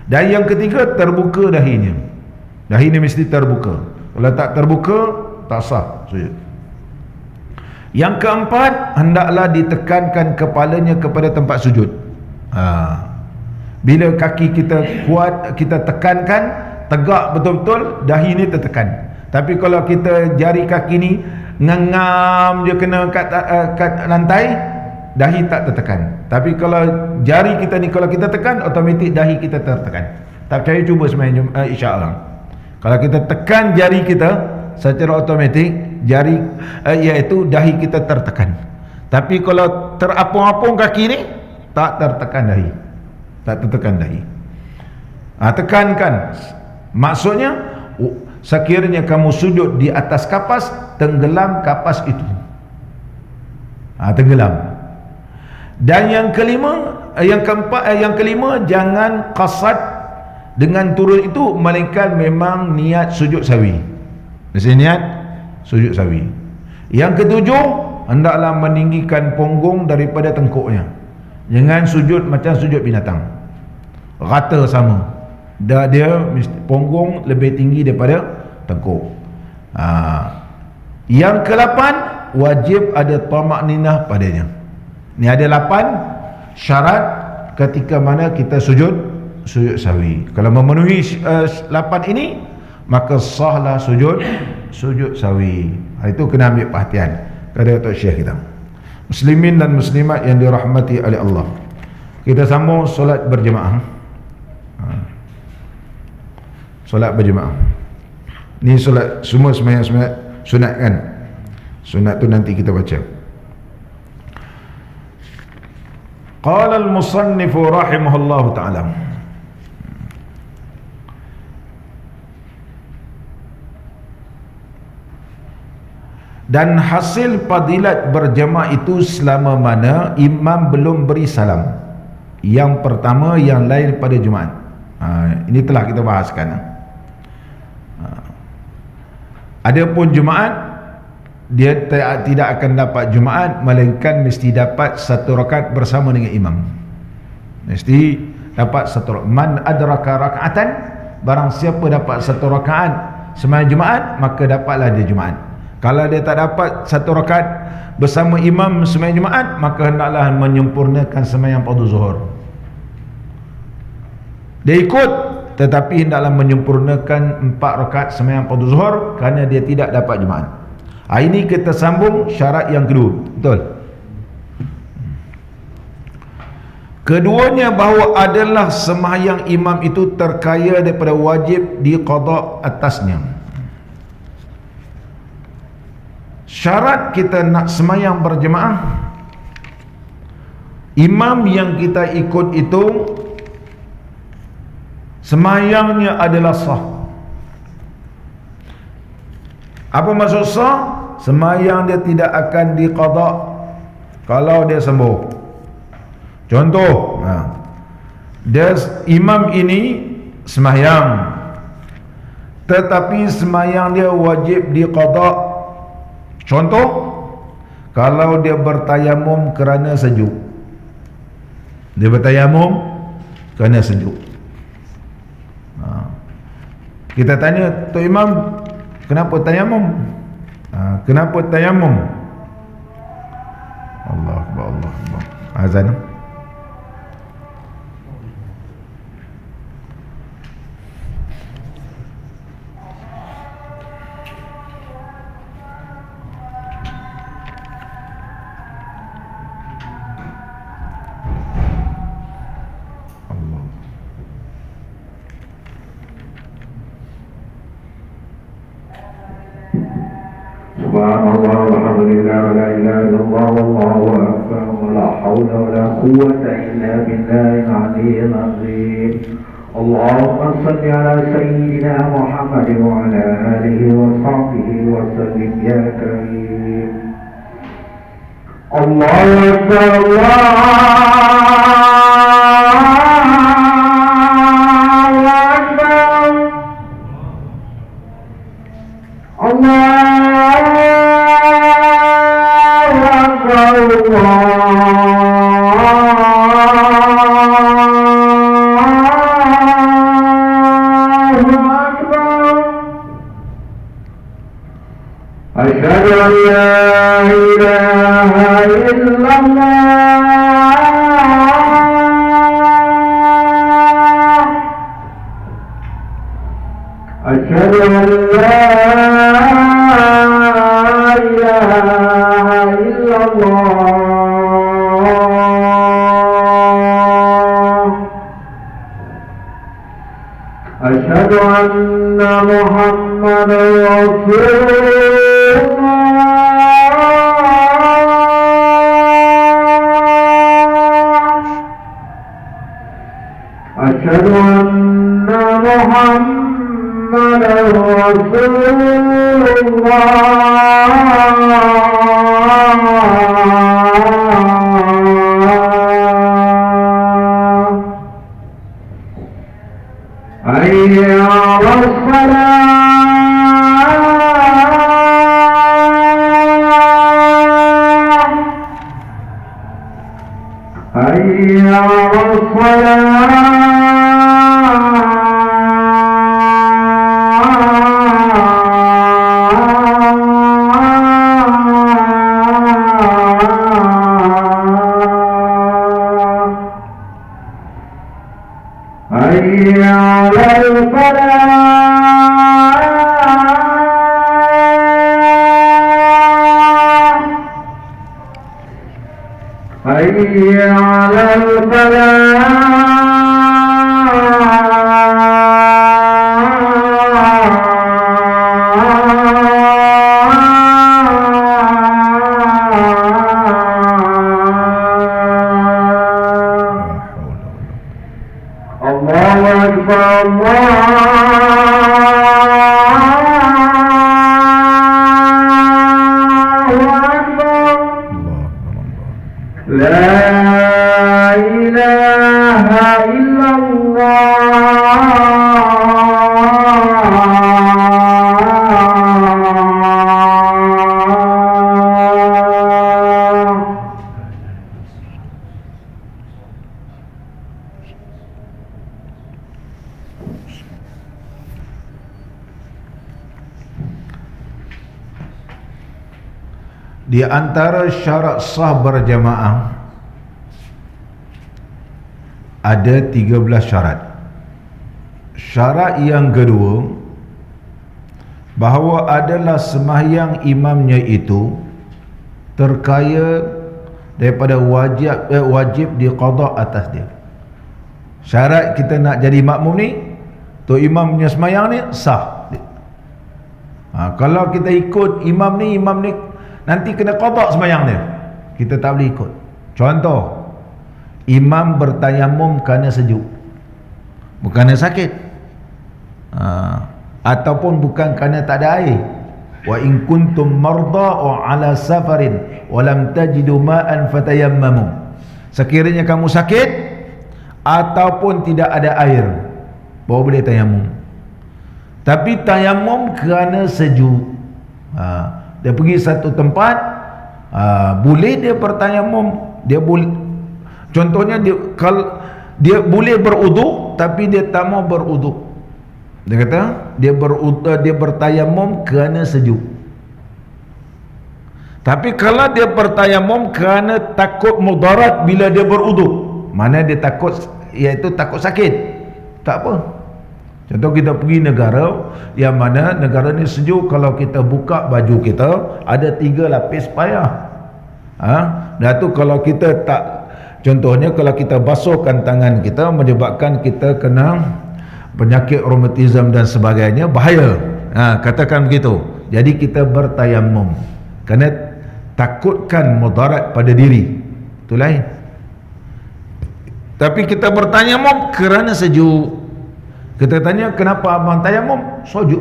Dan yang ketiga, terbuka dahinya. Dahi ni mesti terbuka. Kalau tak terbuka, tak sah sujud. Yang keempat, hendaklah ditekankan kepalanya kepada tempat sujud. Bila kaki kita kuat, kita tekankan tegak betul-betul, dahi ni tertekan. Tapi kalau kita jari kaki ni ngangam je kena kat lantai, dahi tak tertekan. Tapi kalau jari kita ni kalau kita tekan, automatik dahi kita tertekan. Tak percaya cuba semayang insya-Allah. Kalau kita tekan jari kita, secara automatik jari iaitu dahi kita tertekan. Tapi kalau terapung-apung kaki ni, tak tertekan dahi. Tak tertekan dahi. Tekankan. Maksudnya sekiranya kamu sujud di atas kapas, tenggelam kapas itu. Tenggelam. Dan yang kelima, jangan qasad dengan turun itu, melainkan memang niat sujud sawi. Mesti niat sujud sawi. Yang ketujuh, hendaklah meninggikan punggung daripada tengkuknya. Jangan sujud macam sujud binatang, rata sama. Dia punggung lebih tinggi daripada tengkuk. Yang ke-8, wajib ada tamakninah padanya. Ni ada 8 syarat ketika mana kita sujud sawi. Kalau memenuhi 8 ini, maka sahlah sujud sawi. Itu kena ambil perhatian kepada Tok Syekh kita. Muslimin dan muslimat yang dirahmati oleh Allah, kita sambung solat berjemaah. Solat berjemaah ni solat semua sembahyang sunat kan. Sunat tu nanti kita baca. Qala al-musannif rahimahullahu ta'ala, dan hasil fadilat berjemaah itu selama mana imam belum beri salam. Yang pertama, yang lain pada Jumaat. Ini telah kita bahaskan. Adapun Jumaat, dia tidak akan dapat Jumaat, melainkan mesti dapat 1 rakaat bersama dengan imam. Mesti dapat 1 rakaat. Man adraka raka'atan, barang siapa dapat 1 rakaat sembahyang Jumaat, maka dapatlah dia Jumaat. Kalau dia tak dapat 1 rakaat bersama imam sembahyang Jumaat, maka hendaklah menyempurnakan sembahyang fardu zuhur. Dia ikut, tetapi hendaklah menyempurnakan 4 rakaat sembahyang fardu zuhur, kerana dia tidak dapat Jumaat. Ini kita sambung syarat yang kedua. Betul? Keduanya, bahawa adalah sembahyang imam itu terkaya daripada wajib diqada atasnya. Syarat kita nak sembahyang berjemaah, imam yang kita ikut itu sembahyangnya adalah sah. Apa maksud sah? Sembahyang dia tidak akan diqada kalau dia sembuh. Contoh, dia imam ini sembahyang, tetapi sembahyang dia wajib diqada. Contoh, kalau dia bertayamum kerana sejuk. Dia bertayamum kerana sejuk. Kita tanya, Tok Imam, kenapa tayamum? Kenapa tayamum? Allah Akbar, Allah Akbar. Azan. Subhanallah walhamdulillah wa la ilaha illallah wallahu akbar wa la hawla wa la quwwata illa billahil aliyyil azim. Allahumma salli ala sayyidina Muhammad wa ala alihi wa sahbihi wa sallim ya karim. Allahu akbar, Allahu akbar, Allah. أشهد أن لا إله إلا الله أشهد أن لا إله إلا الله أشهد أن محمدا رسول الله أشهد أن محمدا رسول الله حي على الصلاة حي على الصلاة حي على الفلاح حي على الفلاح الله أكبر الله أكبر لا إله إلا الله Di antara syarat sah berjamaah ada 13 syarat. Syarat yang kedua, bahawa adalah sembahyang imamnya itu terkaya daripada wajib diqada atas dia. Syarat kita nak jadi makmum ni, tu imam punya sembahyang ni sah. Kalau kita ikut imam ni nanti kena qada sembahyang dia, kita tak boleh ikut. Contoh, imam bertayamum kerana sejuk, bukan kerana sakit, ataupun bukan kerana tak ada air. Wa in kuntum marda wa ala safarin wa lam tajidu ma'an fatayammamu. Sekiranya kamu sakit ataupun tidak ada air, baru boleh tayamum. Tapi tayamum kerana sejuk, dia pergi satu tempat, boleh dia bertayamum, dia boleh. Contohnya kalau dia boleh beruduk tapi dia tak mau beruduk, dia kata dia bertayamum kerana sejuk. Tapi kalau dia bertayamum kerana takut mudarat bila dia beruduk, mana dia takut, iaitu takut sakit, tak apa. Contoh kita pergi negara yang mana negara ni sejuk, kalau kita buka baju kita ada 3 lapis payah. Dah tu kalau kita tak, contohnya kalau kita basuhkan tangan kita menyebabkan kita kena penyakit rheumatism dan sebagainya, bahaya. Katakan begitu. Jadi kita bertayamum kerana takutkan mudarat pada diri, itu lain. Tapi kita bertayamum kerana sejuk. Kita tanya, kenapa abang tayamum? Sejuk.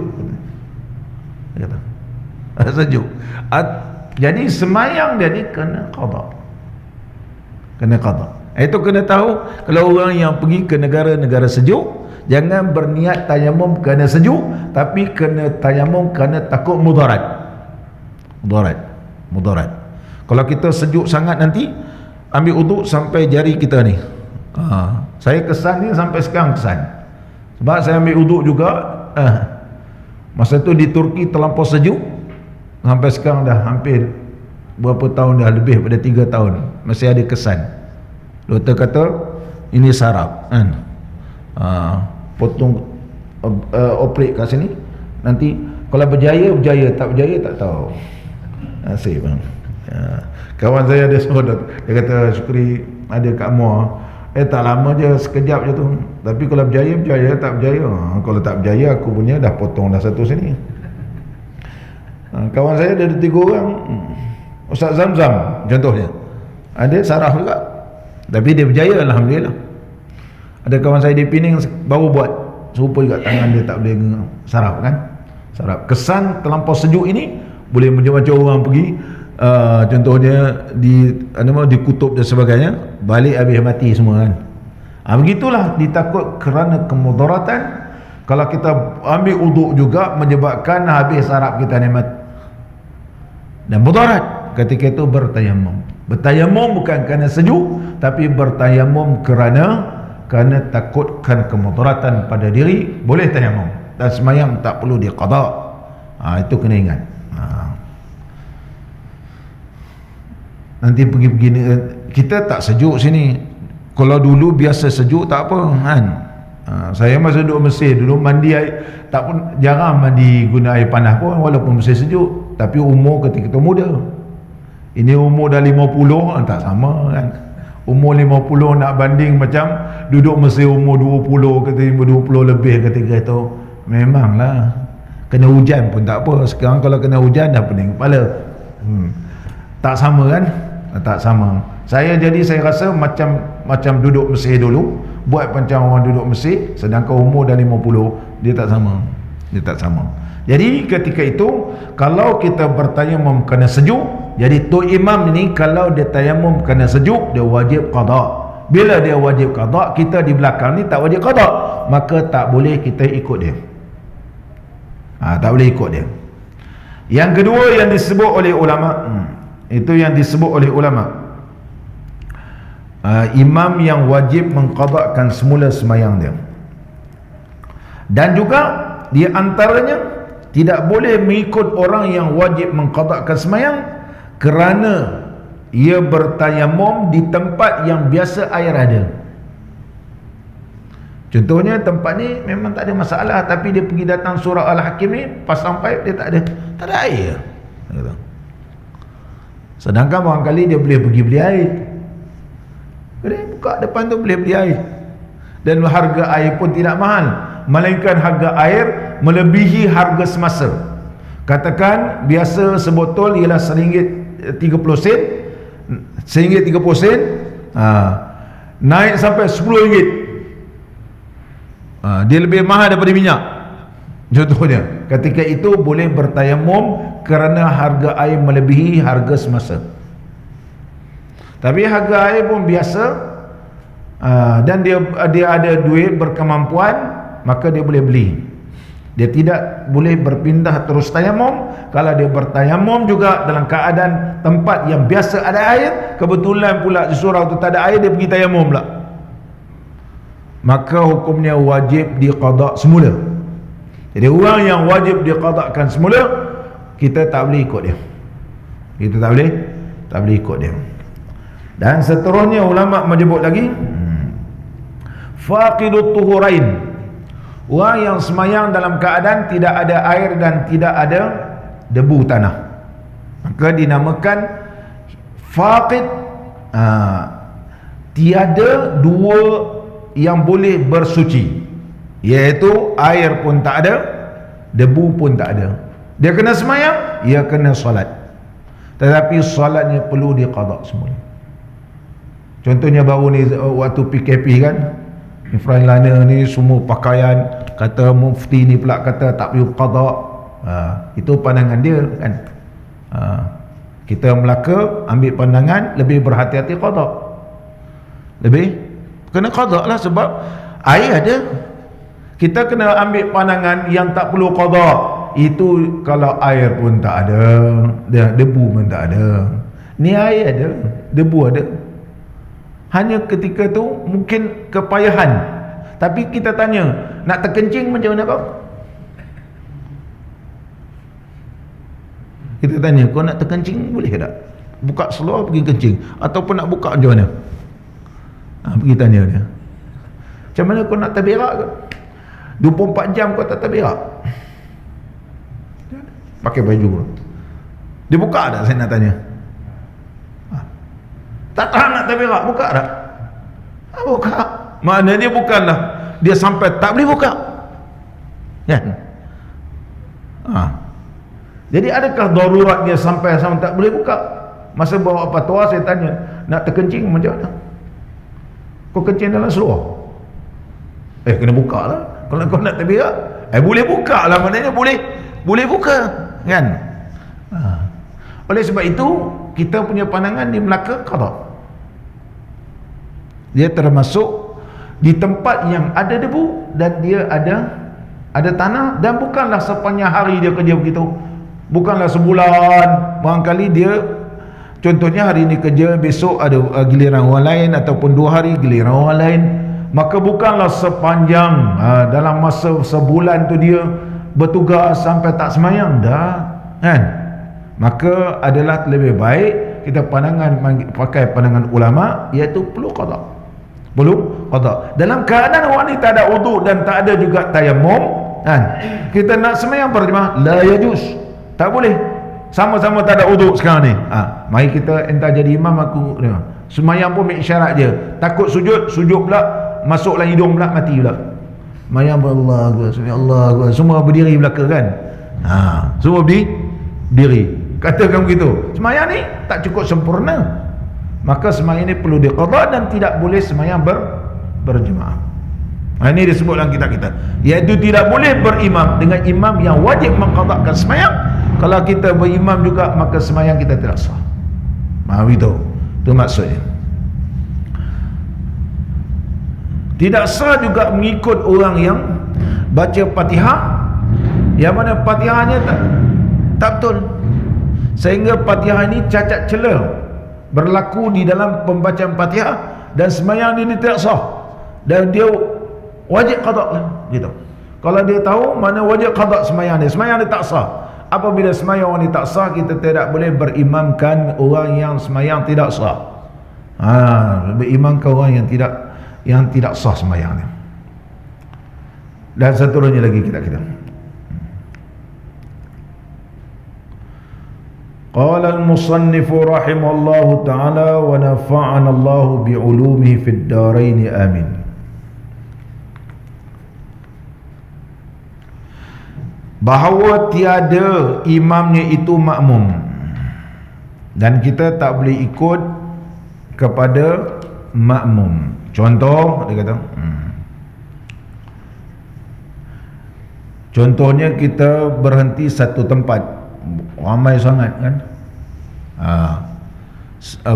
Dia kata sejuk. Jadi semayang dia ni kena qada. Kena qada. Itu kena tahu. Kalau orang yang pergi ke negara-negara sejuk, jangan berniat tayamum kerana sejuk, tapi kena tayamum kerana takut mudarat. Mudarat. Kalau kita sejuk sangat nanti, ambil uduk sampai jari kita ni. Saya kesan ni sampai sekarang kesan. Sebab saya ambil uduk juga, masa tu di Turki terlampau sejuk, sampai sekarang dah hampir berapa tahun dah, lebih pada 3 tahun, masih ada kesan. Doktor kata ini saraf kan, potong operate kat sini, nanti kalau berjaya, tak berjaya tak tahu. Nasib bang. Kawan saya ada seorang, dia kata, Syukri ada kat Muar, tak lama je, sekejap je tu, tapi kalau berjaya, tak berjaya, kalau tak berjaya aku punya dah potong dah satu sini. Kawan saya ada 3 orang, Ustaz Zamzam contohnya, ada saraf juga, tapi dia berjaya, Alhamdulillah. Ada kawan saya di Pening baru buat serupa juga, tangan dia tak boleh saraf kan, saraf. Kesan terlampau sejuk ini boleh macam-macam orang pergi, contohnya di kutub dan sebagainya, balik habis mati semua kan. Begitulah, ditakut kerana kemudaratan. Kalau kita ambil uduk juga menyebabkan habis saraf kita nikmat dan mudarat. Ketika itu bertayamum bukan kerana sejuk, tapi bertayamum kerana takutkan kemudaratan pada diri, boleh tayamum, dan semayang tak perlu diqada. Itu kena ingat. Nanti pergi-pergi kita tak sejuk sini. Kalau dulu biasa sejuk tak apa kan. Saya masa duduk Mesir dulu mandi air, tak pun jarang mandi guna air panas pun walaupun Mesir sejuk. Tapi umur ketika itu muda. Ini umur dah 50, tak sama kan. Umur 50 nak banding macam duduk Mesir umur 20, ketika 20 lebih ketika itu, memanglah kena hujan pun tak apa. Sekarang kalau kena hujan dah pening kepala. Tak sama kan? Tak sama. Saya rasa macam duduk Mesir dulu, buat macam orang duduk Mesir, sedangkan umur dah 50, dia tak sama. Jadi ketika itu kalau kita bertayamum kerana sejuk, jadi tu imam ni kalau dia tayamum kerana sejuk, dia wajib qada. Bila dia wajib qada, kita di belakang ni tak wajib qada, maka tak boleh kita ikut dia. Tak boleh ikut dia. Yang kedua yang disebut oleh ulama, itu yang disebut oleh ulama, imam yang wajib mengqadakan semula semayang dia. Dan juga di antaranya tidak boleh mengikut orang yang wajib mengqadakan semayang kerana ia bertayamum di tempat yang biasa air ada. Contohnya tempat ni memang tak ada masalah, tapi dia pergi datang surau Al-Hakim ni, pas sampai dia tak ada air. Sedangkan barangkali dia boleh pergi beli air, dia buka depan tu boleh beli air, dan harga air pun tidak mahal, melainkan harga air melebihi harga semasa. Katakan biasa sebotol ialah RM1.30, RM1.30, naik sampai RM10, dia lebih mahal daripada minyak. Contohnya, ketika itu boleh bertayamum kerana harga air melebihi harga semasa. Tapi harga air pun biasa, dan dia ada duit, berkemampuan, maka dia boleh beli. Dia tidak boleh berpindah terus tayamum. Kalau dia bertayamum juga dalam keadaan tempat yang biasa ada air, kebetulan pula di surau tu tak ada air, dia pergi tayamum pula, maka hukumnya wajib diqada semula. Jadi orang yang wajib diqadakan semula, kita tak boleh ikut dia. Kita tak boleh ikut dia. Dan seterusnya ulama menyebut lagi faqidut tuhurain, orang yang semayang dalam keadaan tidak ada air dan tidak ada debu tanah, maka dinamakan faqid. Tiada dua yang boleh bersuci, iaitu air pun tak ada, debu pun tak ada. Dia kena semayang, dia kena solat, tetapi solatnya perlu diqada semula. Contohnya baru ni waktu PKP kan, Frontliner ni semua pakaian, kata mufti ni pula kata tak perlu qada. Itu pandangan dia kan. Kita Melaka ambil pandangan lebih berhati-hati qada, lebih kena qada lah, sebab air ada. Kita kena ambil pandangan yang tak perlu qada, itu kalau air pun tak ada, debu pun tak ada. Ni air ada, debu ada. Hanya ketika tu mungkin kepayahan, tapi kita tanya, nak terkencing macam mana kau? Kita tanya, kau nak terkencing boleh tak? Buka seluar pergi kencing, ataupun nak buka macam mana? Pergi tanya dia, macam mana kau nak terberak ke? 24 jam kau tak berak. Pakai baju. Dia buka tak, saya nak tanya? Tak tahan nak berak, buka tak? Buka. Maknanya bukanlah dia sampai tak boleh buka. Kan? Jadi adakah darurat dia sampai tak boleh buka? Masa bawa fatwa saya tanya, nak terkencing macam mana? Kau kencing dalam seluar? Kena buka lah. Kalau kau nak terberak, boleh buka lah, maknanya boleh buka, kan? Oleh sebab itu kita punya pandangan di Melaka qada. Dia termasuk di tempat yang ada debu dan dia ada tanah, dan bukanlah sepanjang hari dia kerja begitu, bukanlah sebulan. Barangkali dia, contohnya hari ini kerja, besok ada giliran orang lain, ataupun 2 hari giliran orang lain. Maka bukanlah sepanjang dalam masa sebulan tu dia bertugas sampai tak semayang dah, kan? Maka adalah lebih baik kita pakai pandangan ulama, iaitu perlu qada. Perlu qada. Dalam keadaan orang ni tak ada uduk dan tak ada juga tayammum, kan? Kita nak semayang berjemaah, la yajuz. Tak boleh. Sama-sama tak ada uduk sekarang ni. Mari kita entar jadi imam aku. Semayang pun syarat je. Takut sujud pula, masuk dalam hidung pula, mati pula. Semayang pun Allah, semua berdiri belaka, kan? Semua berdiri. Katakan begitu. Semayang ni tak cukup sempurna. Maka semayang ni perlu diqadha dan tidak boleh semayang berjemaah. Ini disebut dalam kitab kita, iaitu tidak boleh berimam dengan imam yang wajib mengqadhakan semayang. Kalau kita berimam juga, maka semayang kita tidak sah. Itu maksudnya. Tidak sah juga mengikut orang yang baca Fatihah yang mana Fatihahnya tak betul, sehingga Fatihah ini cacat celah berlaku di dalam pembacaan Fatihah, dan semayang ini tidak sah, dan dia wajib qada lah, gitu. Kalau dia tahu mana wajib qada semayang dia tak sah. Apabila semayang orang ni tak sah, kita tidak boleh berimamkan orang yang semayang tidak sah. Berimamkan orang yang tidak sah semayang ni. Dan seterusnya lagi kita. Qala al-musannif rahimahullahu ta'ala wa nafa'ana Allah bi'ulumihi fid darain amin. Bahawa tiada imamnya itu makmum, dan kita tak boleh ikut kepada makmum. Contoh dia kata, contohnya kita berhenti satu tempat, ramai sangat, kan?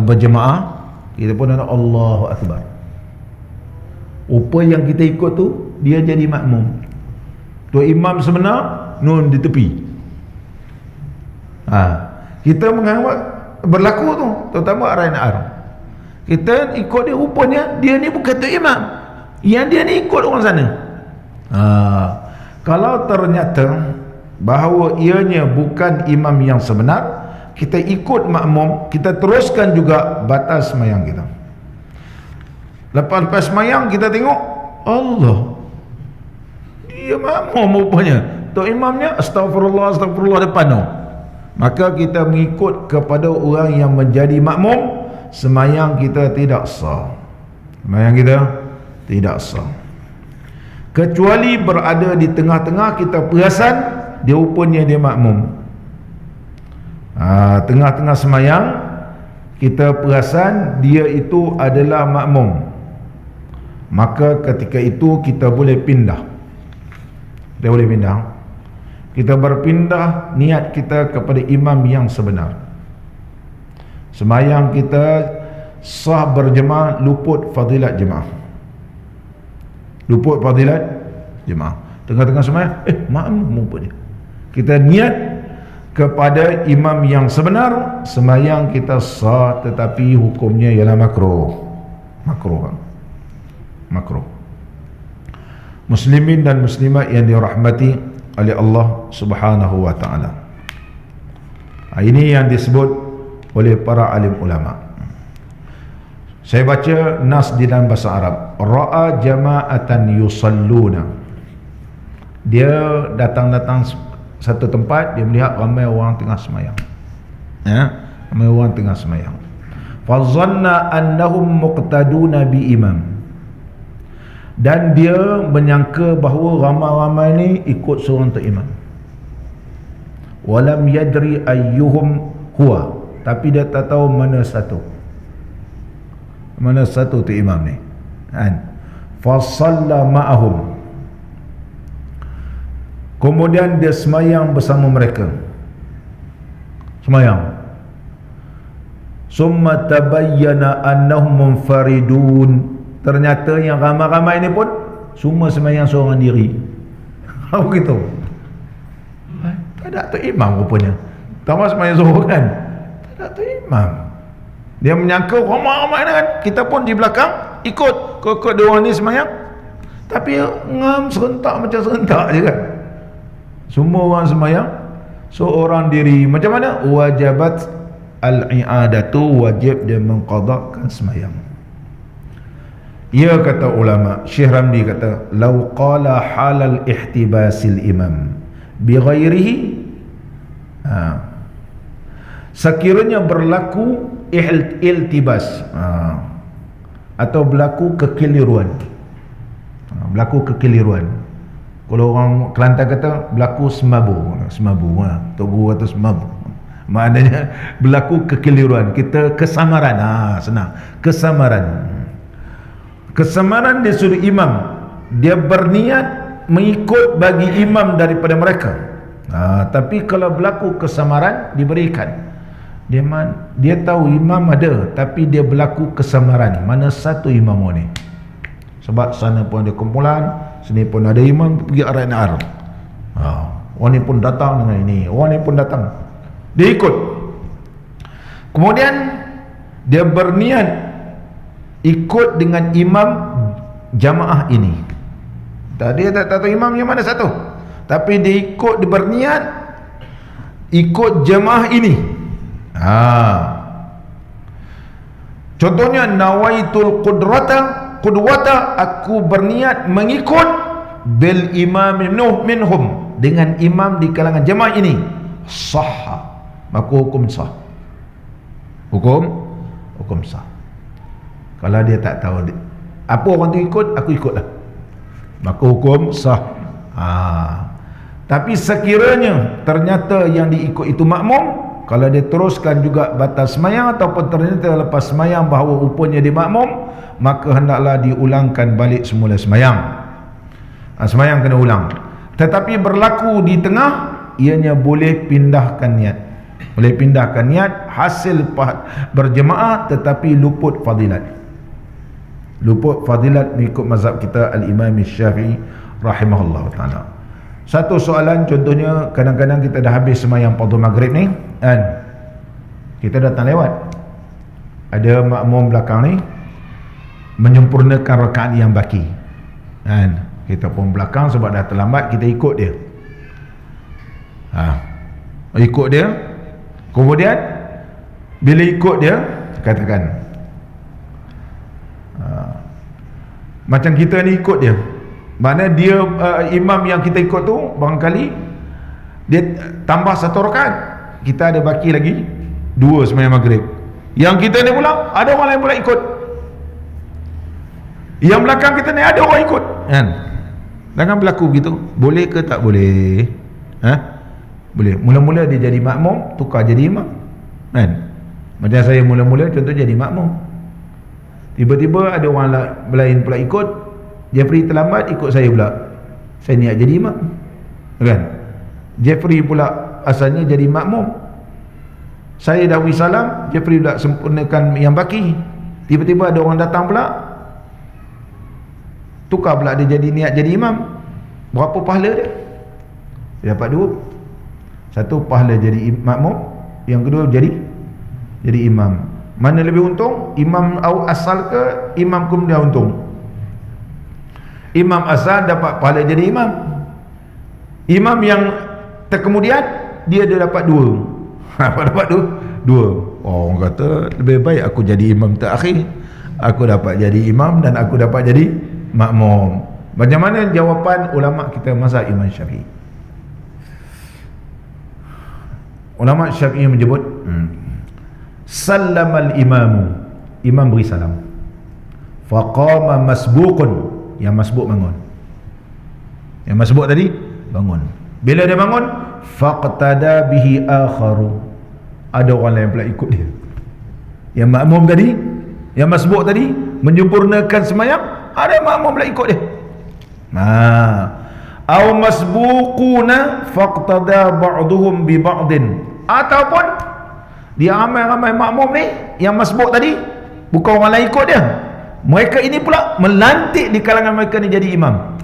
Berjemaah, kita pun ada Allahu Akbar. Rupa yang kita ikut tu, dia jadi makmum. Tu imam sebenar nun di tepi. Kita menganggap berlaku tu, terutama RNR. Kita ikut dia, rupanya dia ni bukan tu imam, yang dia ni ikut orang sana. Kalau ternyata bahawa ianya bukan imam yang sebenar, kita ikut makmum, kita teruskan juga batas semayang kita. Lepas semayang kita tengok Allah, dia makmum rupanya, tu imamnya astagfirullah depan tu. Maka kita mengikut kepada orang yang menjadi makmum, semayang kita tidak sah. Semayang kita tidak sah, kecuali berada di tengah-tengah, kita perasan dia rupanya dia makmum. Tengah-tengah semayang kita perasan dia itu adalah makmum, maka ketika itu kita boleh pindah. Kita berpindah niat kita kepada imam yang sebenar. Semayang kita sah berjemaah, luput fadilat jemaah. Tengah-tengah semayang, makmum rupanya. Kita niat kepada imam yang sebenar, semayang kita sah, tetapi hukumnya ialah makruh. Muslimin dan muslimat yang dirahmati oleh Allah Subhanahu wa ta'ala, ini yang disebut oleh para alim ulama. Saya baca nas di dalam bahasa Arab, ra'a jama'atan yusalluna. Dia datang satu tempat, dia melihat ramai orang tengah semayang. Ramai orang tengah semayang. Fa zanna annahum muqtaduna bi imam. Dan dia menyangka bahawa ramai-ramai ni ikut seorang tu imam. Walam yadri ayyuhum huwa. Tapi dia tak tahu mana satu tu imam ni. Fa shalla ma'ahum. Kemudian dia semayang bersama mereka. Semayang. Summa tabayyana annahum munfaridun. Ternyata yang ramai-ramai ni pun semua semayang seorang diri. Apa begitu? Tak ada tu imam rupanya. Tambah semayang seorang kan? Tak ada tu imam. Dia menyangka ramai-ramai kan, kita pun di belakang ikut dia orang ni semayang. Tapi ngam serentak macam serentak je kan. Semua orang semayang seorang diri. Macam mana? Wajabat al-i'adatu, wajib dia mengqadakkan semayang. Ya, kata ulama, Syekh Ramli kata, lau qala halal ihtibasil imam bi ghairihi, sekiranya berlaku iltibas, atau berlaku kekeliruan. Kalau orang Kelantan kata berlaku semabu, Tok Guru kata semabu, maknanya berlaku kekeliruan, kita kesamaran. Senang, kesamaran dia suruh imam, dia berniat mengikut bagi imam daripada mereka. Tapi kalau berlaku kesamaran, diberikan. Dia tahu imam ada, tapi dia berlaku kesamaran, mana satu imam ni. Sebab sana pun ada kumpulan, sini pun ada imam pergi arah Naar. Orang ni pun datang dengan ini, orang ni pun datang, dia ikut. Kemudian dia berniat ikut dengan imam jamaah ini. Dia tak tahu imam yang mana satu, tapi dia ikut, dia berniat ikut jamaah ini. Contohnya, nawaitul qudwata, aku berniat mengikut bil imam minhum, dengan imam di kalangan jemaah ini. Sahha, maka hukum sah. Hukum sah. Kalau dia tak tahu apa orang tu ikut, aku ikutlah, maka hukum sah. Tapi sekiranya ternyata yang diikut itu makmum, kalau dia teruskan juga batas semayang, ataupun ternyata lepas semayang bahawa rupanya dia makmum, maka hendaklah diulangkan balik semula semayang. Semayang kena ulang. Tetapi berlaku di tengah, ianya boleh pindahkan niat. Boleh pindahkan niat, hasil berjemaah tetapi luput fadilat. Luput fadilat mengikut mazhab kita Al-Imam Syafi'i rahimahullah ta'ala. Satu soalan, contohnya kadang-kadang kita dah habis semayang fardu maghrib ni, kan, kita datang lewat, ada makmum belakang ni menyempurnakan rakaat yang baki, kan, kita pun belakang sebab dah terlambat, kita ikut dia. Ikut dia. Kemudian bila ikut dia, katakan macam kita ni ikut dia, mana dia imam yang kita ikut tu barangkali dia tambah satu rakaat, kita ada baki lagi 2 sembahyang maghrib. Yang kita ni pula ada orang lain pula ikut, yang belakang kita ni ada orang ikut, kan? Jangan berlaku begitu. Boleh ke tak boleh? Boleh. Mula-mula dia jadi makmum, tukar jadi imam, kan? Macam saya mula-mula contoh jadi makmum, tiba-tiba ada orang lain pula ikut, Jeffrey terlambat, ikut saya pula, saya niat jadi imam, kan? Jeffrey pula asalnya jadi makmum, saya dah salam, Jeffrey pula sempurnakan yang baki, tiba-tiba ada orang datang pula, tukar pula dia jadi niat jadi imam. Berapa pahala dia? Dia dapat 2. Satu pahala jadi makmum, yang kedua jadi imam. Mana lebih untung? Imam asal ke imam kemudian untung? Imam asal dapat pahala jadi imam. Imam yang terkemudian dia dapat 2. Dapat 2. Orang kata lebih baik aku jadi imam terakhir, aku dapat jadi imam dan aku dapat jadi makmum. Bagaimana jawapan ulama kita mazhab Imam Syafi'i? Ulama Syafi'i menyebut sallamal imamu, imam beri salam, faqama masbuqun, yang masbuk bangun, yang masbuk tadi bangun. Bila dia bangun, faqtada bihi akharu, ada orang lain pula ikut dia. Yang makmum tadi, yang masbuk tadi menyempurnakan sembahyang, ada makmum pula ikut dia. Au masbuquna faqtada ba'duhum bi ba'din, ataupun dia ramai-ramai makmum ni yang masbuk tadi, bukan orang lain ikut dia, mereka ini pula melantik di kalangan mereka ni jadi imam.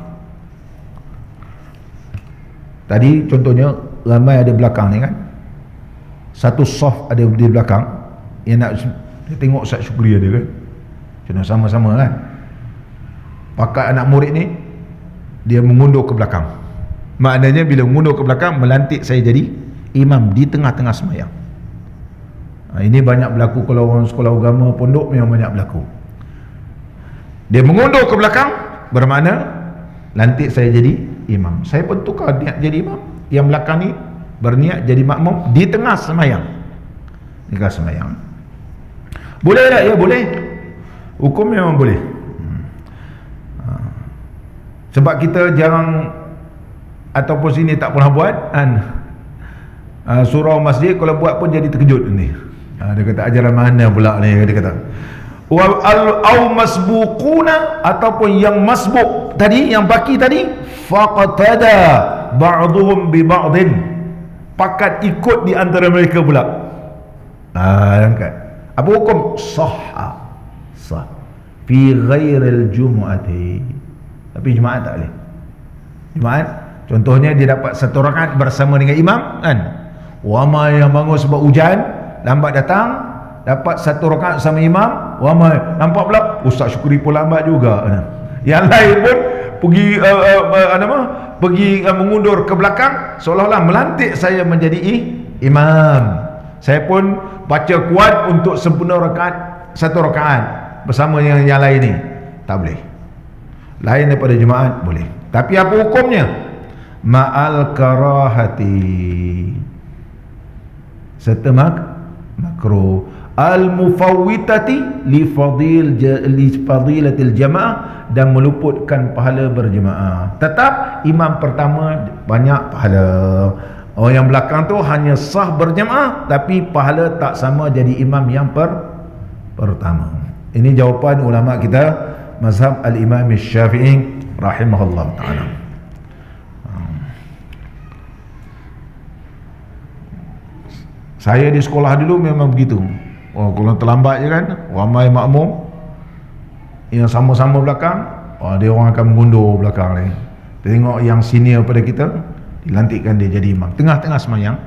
Tadi contohnya ramai ada belakang ni kan, satu saf ada di belakang yang nak dia tengok Ustaz Syukri ada kan, kena sama-sama kan, pakat anak murid ni dia mengundur ke belakang. Maknanya bila mengundur ke belakang, melantik saya jadi imam di tengah-tengah sembahyang. Ini banyak berlaku kalau orang sekolah agama pondok, memang banyak berlaku. Dia mengundur ke belakang, bermakna lantik saya jadi imam. Saya pun tukar niat jadi imam, yang belakang ni berniat jadi makmum di tengah sembahyang. Di tengah sembahyang. Boleh tak? Ya boleh. Hukum memang boleh. Sebab kita jarang, ataupun sini tak pernah buat kan, surau masjid kalau buat pun jadi terkejut ni. Dia kata ajaran mana pula ni, dia kata au masbuquna, ataupun yang masbuk tadi, yang baki tadi, faqtada ba'duhum bi ba'din, pakat ikut di antara mereka pula. Apa hukum? Sah fi ghairil jumu'ati, tapi Jumaat tak boleh. Jumaat contohnya dia dapat satu rakaat bersama dengan imam kan, ramai yang bangun sebab hujan lambat datang, dapat satu rakaat sama imam, ramai nampak pula Ustaz Syukri pun lambat juga. Yang lain pun pergi pergi mengundur ke belakang, seolah-olah melantik saya menjadi imam. Saya pun baca kuat untuk sempurna rakaat, satu rakaat bersama yang lain ni. Tak boleh. Lain daripada Jumaat boleh. Tapi apa hukumnya? Ma'al karahati, serta makruh, al mufawwitati li fadilatil jamaah, dan meluputkan pahala berjemaah. Tetap imam pertama banyak pahala, orang yang belakang tu hanya sah berjemaah, tapi pahala tak sama jadi imam yang pertama. Ini jawapan ulama kita mazhab al-Imam Syafi'i rahimahullah ta'ala. Saya di sekolah dulu memang begitu. Kalau terlambat je kan, ramai makmum yang sama-sama belakang, dia orang akan mengundur belakang ni. Tengok yang senior pada kita, dilantikkan dia jadi imam tengah-tengah sembahyang,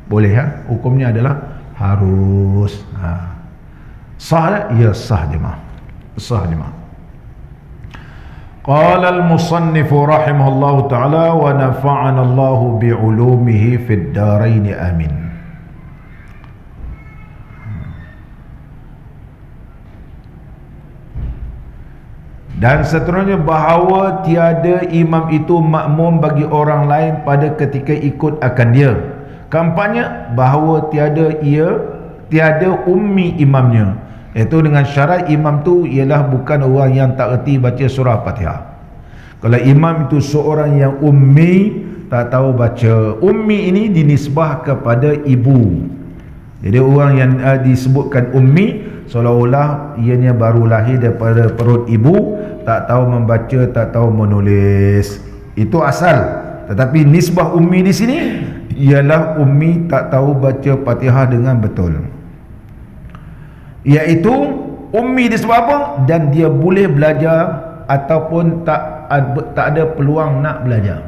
boleh hukumnya adalah harus sah. Ya sah jemaah, sah jemaah. Qala al-musannif rahimahullahu ta'ala wa nafa'ana Allahu bi'ulumihi fid darain amin. Dan seterusnya bahawa tiada imam itu makmum bagi orang lain pada ketika ikut akan dia. Kampanye bahawa tiada ummi imamnya, iaitu dengan syarat imam tu ialah bukan orang yang tak erti baca surah Fatihah. Kalau imam itu seorang yang ummi, tak tahu baca, ummi ini dinisbah kepada ibu. Jadi orang yang disebutkan ummi, seolah-olah ianya baru lahir daripada perut ibu, tak tahu membaca, tak tahu menulis. Itu asal. Tetapi nisbah ummi di sini ialah ummi tak tahu baca Fatihah dengan betul. Iaitu ummi disebab apa? Dan dia boleh belajar ataupun tak ada peluang nak belajar.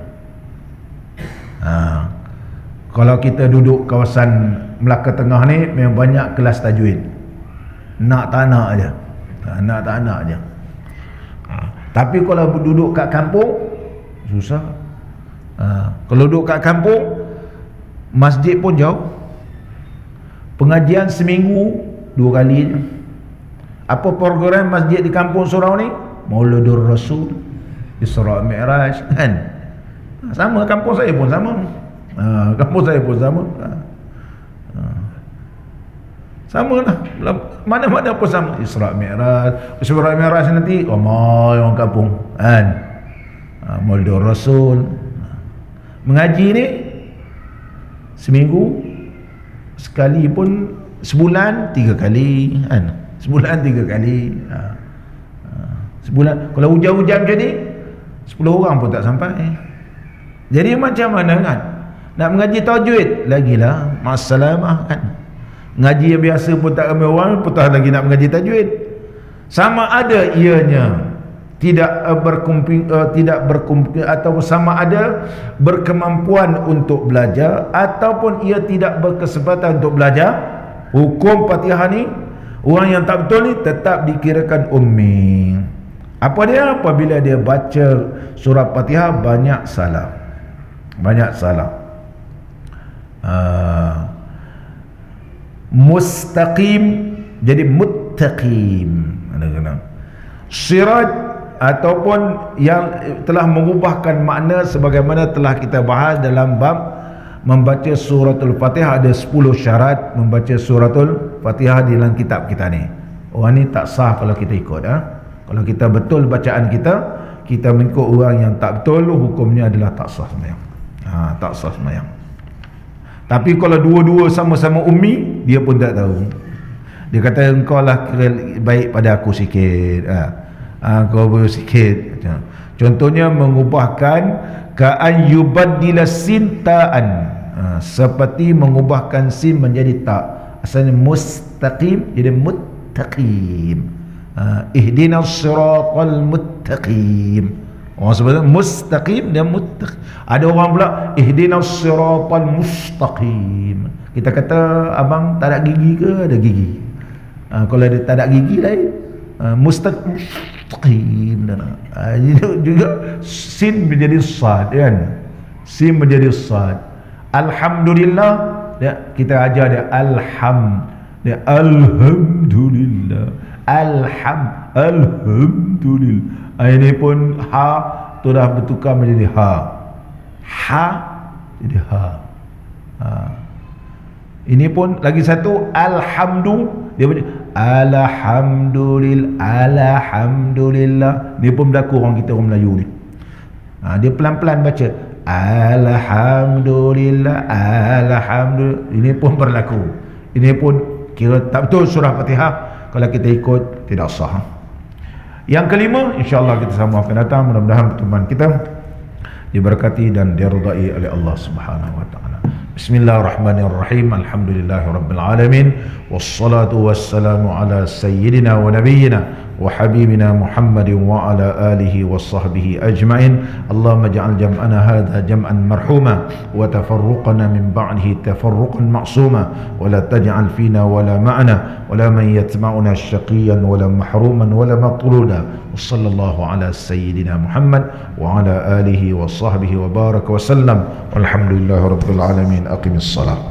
Kalau kita duduk kawasan Melaka Tengah ni, memang banyak kelas tajwid. Nak tak nak aja. Nak tak nak aja. Tapi kalau duduk kat kampung, susah. Kalau duduk kat kampung, masjid pun jauh, pengajian seminggu 2 kali je. Apa program masjid di kampung surau ni? Maulidur Rasul. Isra Mi'raj kan. Sama kampung saya pun sama. Kampung saya pun sama. Sama lah, mana-mana pun sama. Isra Mi'raj. Isra Mi'raj nanti ramai orang kampung kan. Maulid Rasul. Mengaji ni seminggu sekali pun, sebulan 3 kali kan. Sebulan 3 kali. Sebulan kalau hujan-hujan macam ni 10 orang pun tak sampai. Jadi macam mana kan? Nak mengaji tajwid lagilah masalah kan. Ngaji yang biasa pun tak ramai orang, petah lagi nak mengaji tajwid. Sama ada ianya tidak berkumpul atau sama ada berkemampuan untuk belajar ataupun ia tidak berkesempatan untuk belajar, hukum Fatihah ni orang yang tak betul ni tetap dikirakan ummi. Apa dia? Apabila dia baca surah Fatihah banyak salah. Banyak salah. Mustaqim jadi muttaqim. Sirat ataupun yang telah mengubahkan makna sebagaimana telah kita bahas dalam bab membaca suratul Fatihah. Ada 10 syarat membaca suratul Fatihah di dalam kitab kita ni. Orang ni tak sah kalau kita ikut. Kalau kita betul bacaan kita mengikut orang yang tak betul, hukumnya adalah tak sah sembahyang. Tak sah sembahyang. Tapi kalau dua-dua sama-sama ummi, dia pun tak tahu. Dia kata engkau lah kira baik pada aku sikit. Kau baru sikit. Contohnya mengubahkan ka'an yubaddila sin ta'an. Seperti mengubahkan sin menjadi ta. Asalnya mustaqim jadi muttaqim. Ihdinas siratal muttaqim. Orang sebut mustaqim dan muttaqim. Ada orang pula ihdinas siratal mustaqim. Kita kata abang tak ada gigi ke? Ada gigi. Kalau dia tak ada gigi lain. Mustaqim dan juga sin menjadi sad kan. Sin menjadi sad. Alhamdulillah kita ajar dia alhamdulillah. Alhamdulillah. Ini pun ha tu dah bertukar menjadi ha jadi ha. Ini pun lagi satu dia punya alhamdulillah. Dia pun berlaku orang kita orang Melayu ni. Dia pelan-pelan baca alhamdulillah. Ini pun berlaku. Ini pun kira tak betul surah Fatihah. Kalau kita ikut tidak sah. Yang kelima, insya-Allah kita sama akan datang. Mudah-mudahan pertemuan kita diberkati dan diridai oleh Allah Subhanahu wa taala. Bismillahirrahmanirrahim. Alhamdulillahirabbil alamin. Wassalatu wassalamu ala sayyidina wa nabiyyina wa habibina Muhammadin wa ala alihi wa sahbihi ajma'in. Allahumma ja'al jam'ana hadha jam'an marhuma wa tafarruqana min ba'dihi tafarruqan ma'suma wa la taj'al fina wa la ma'na wa la man yatma'una syaqiyan wa la mahruman wa la matruda. Wa sallallahu ala sayyidina Muhammad wa ala alihi wa sahbihi wa baraka wa sallam. Walhamdulillahirabbil alamin. Aqimis salat.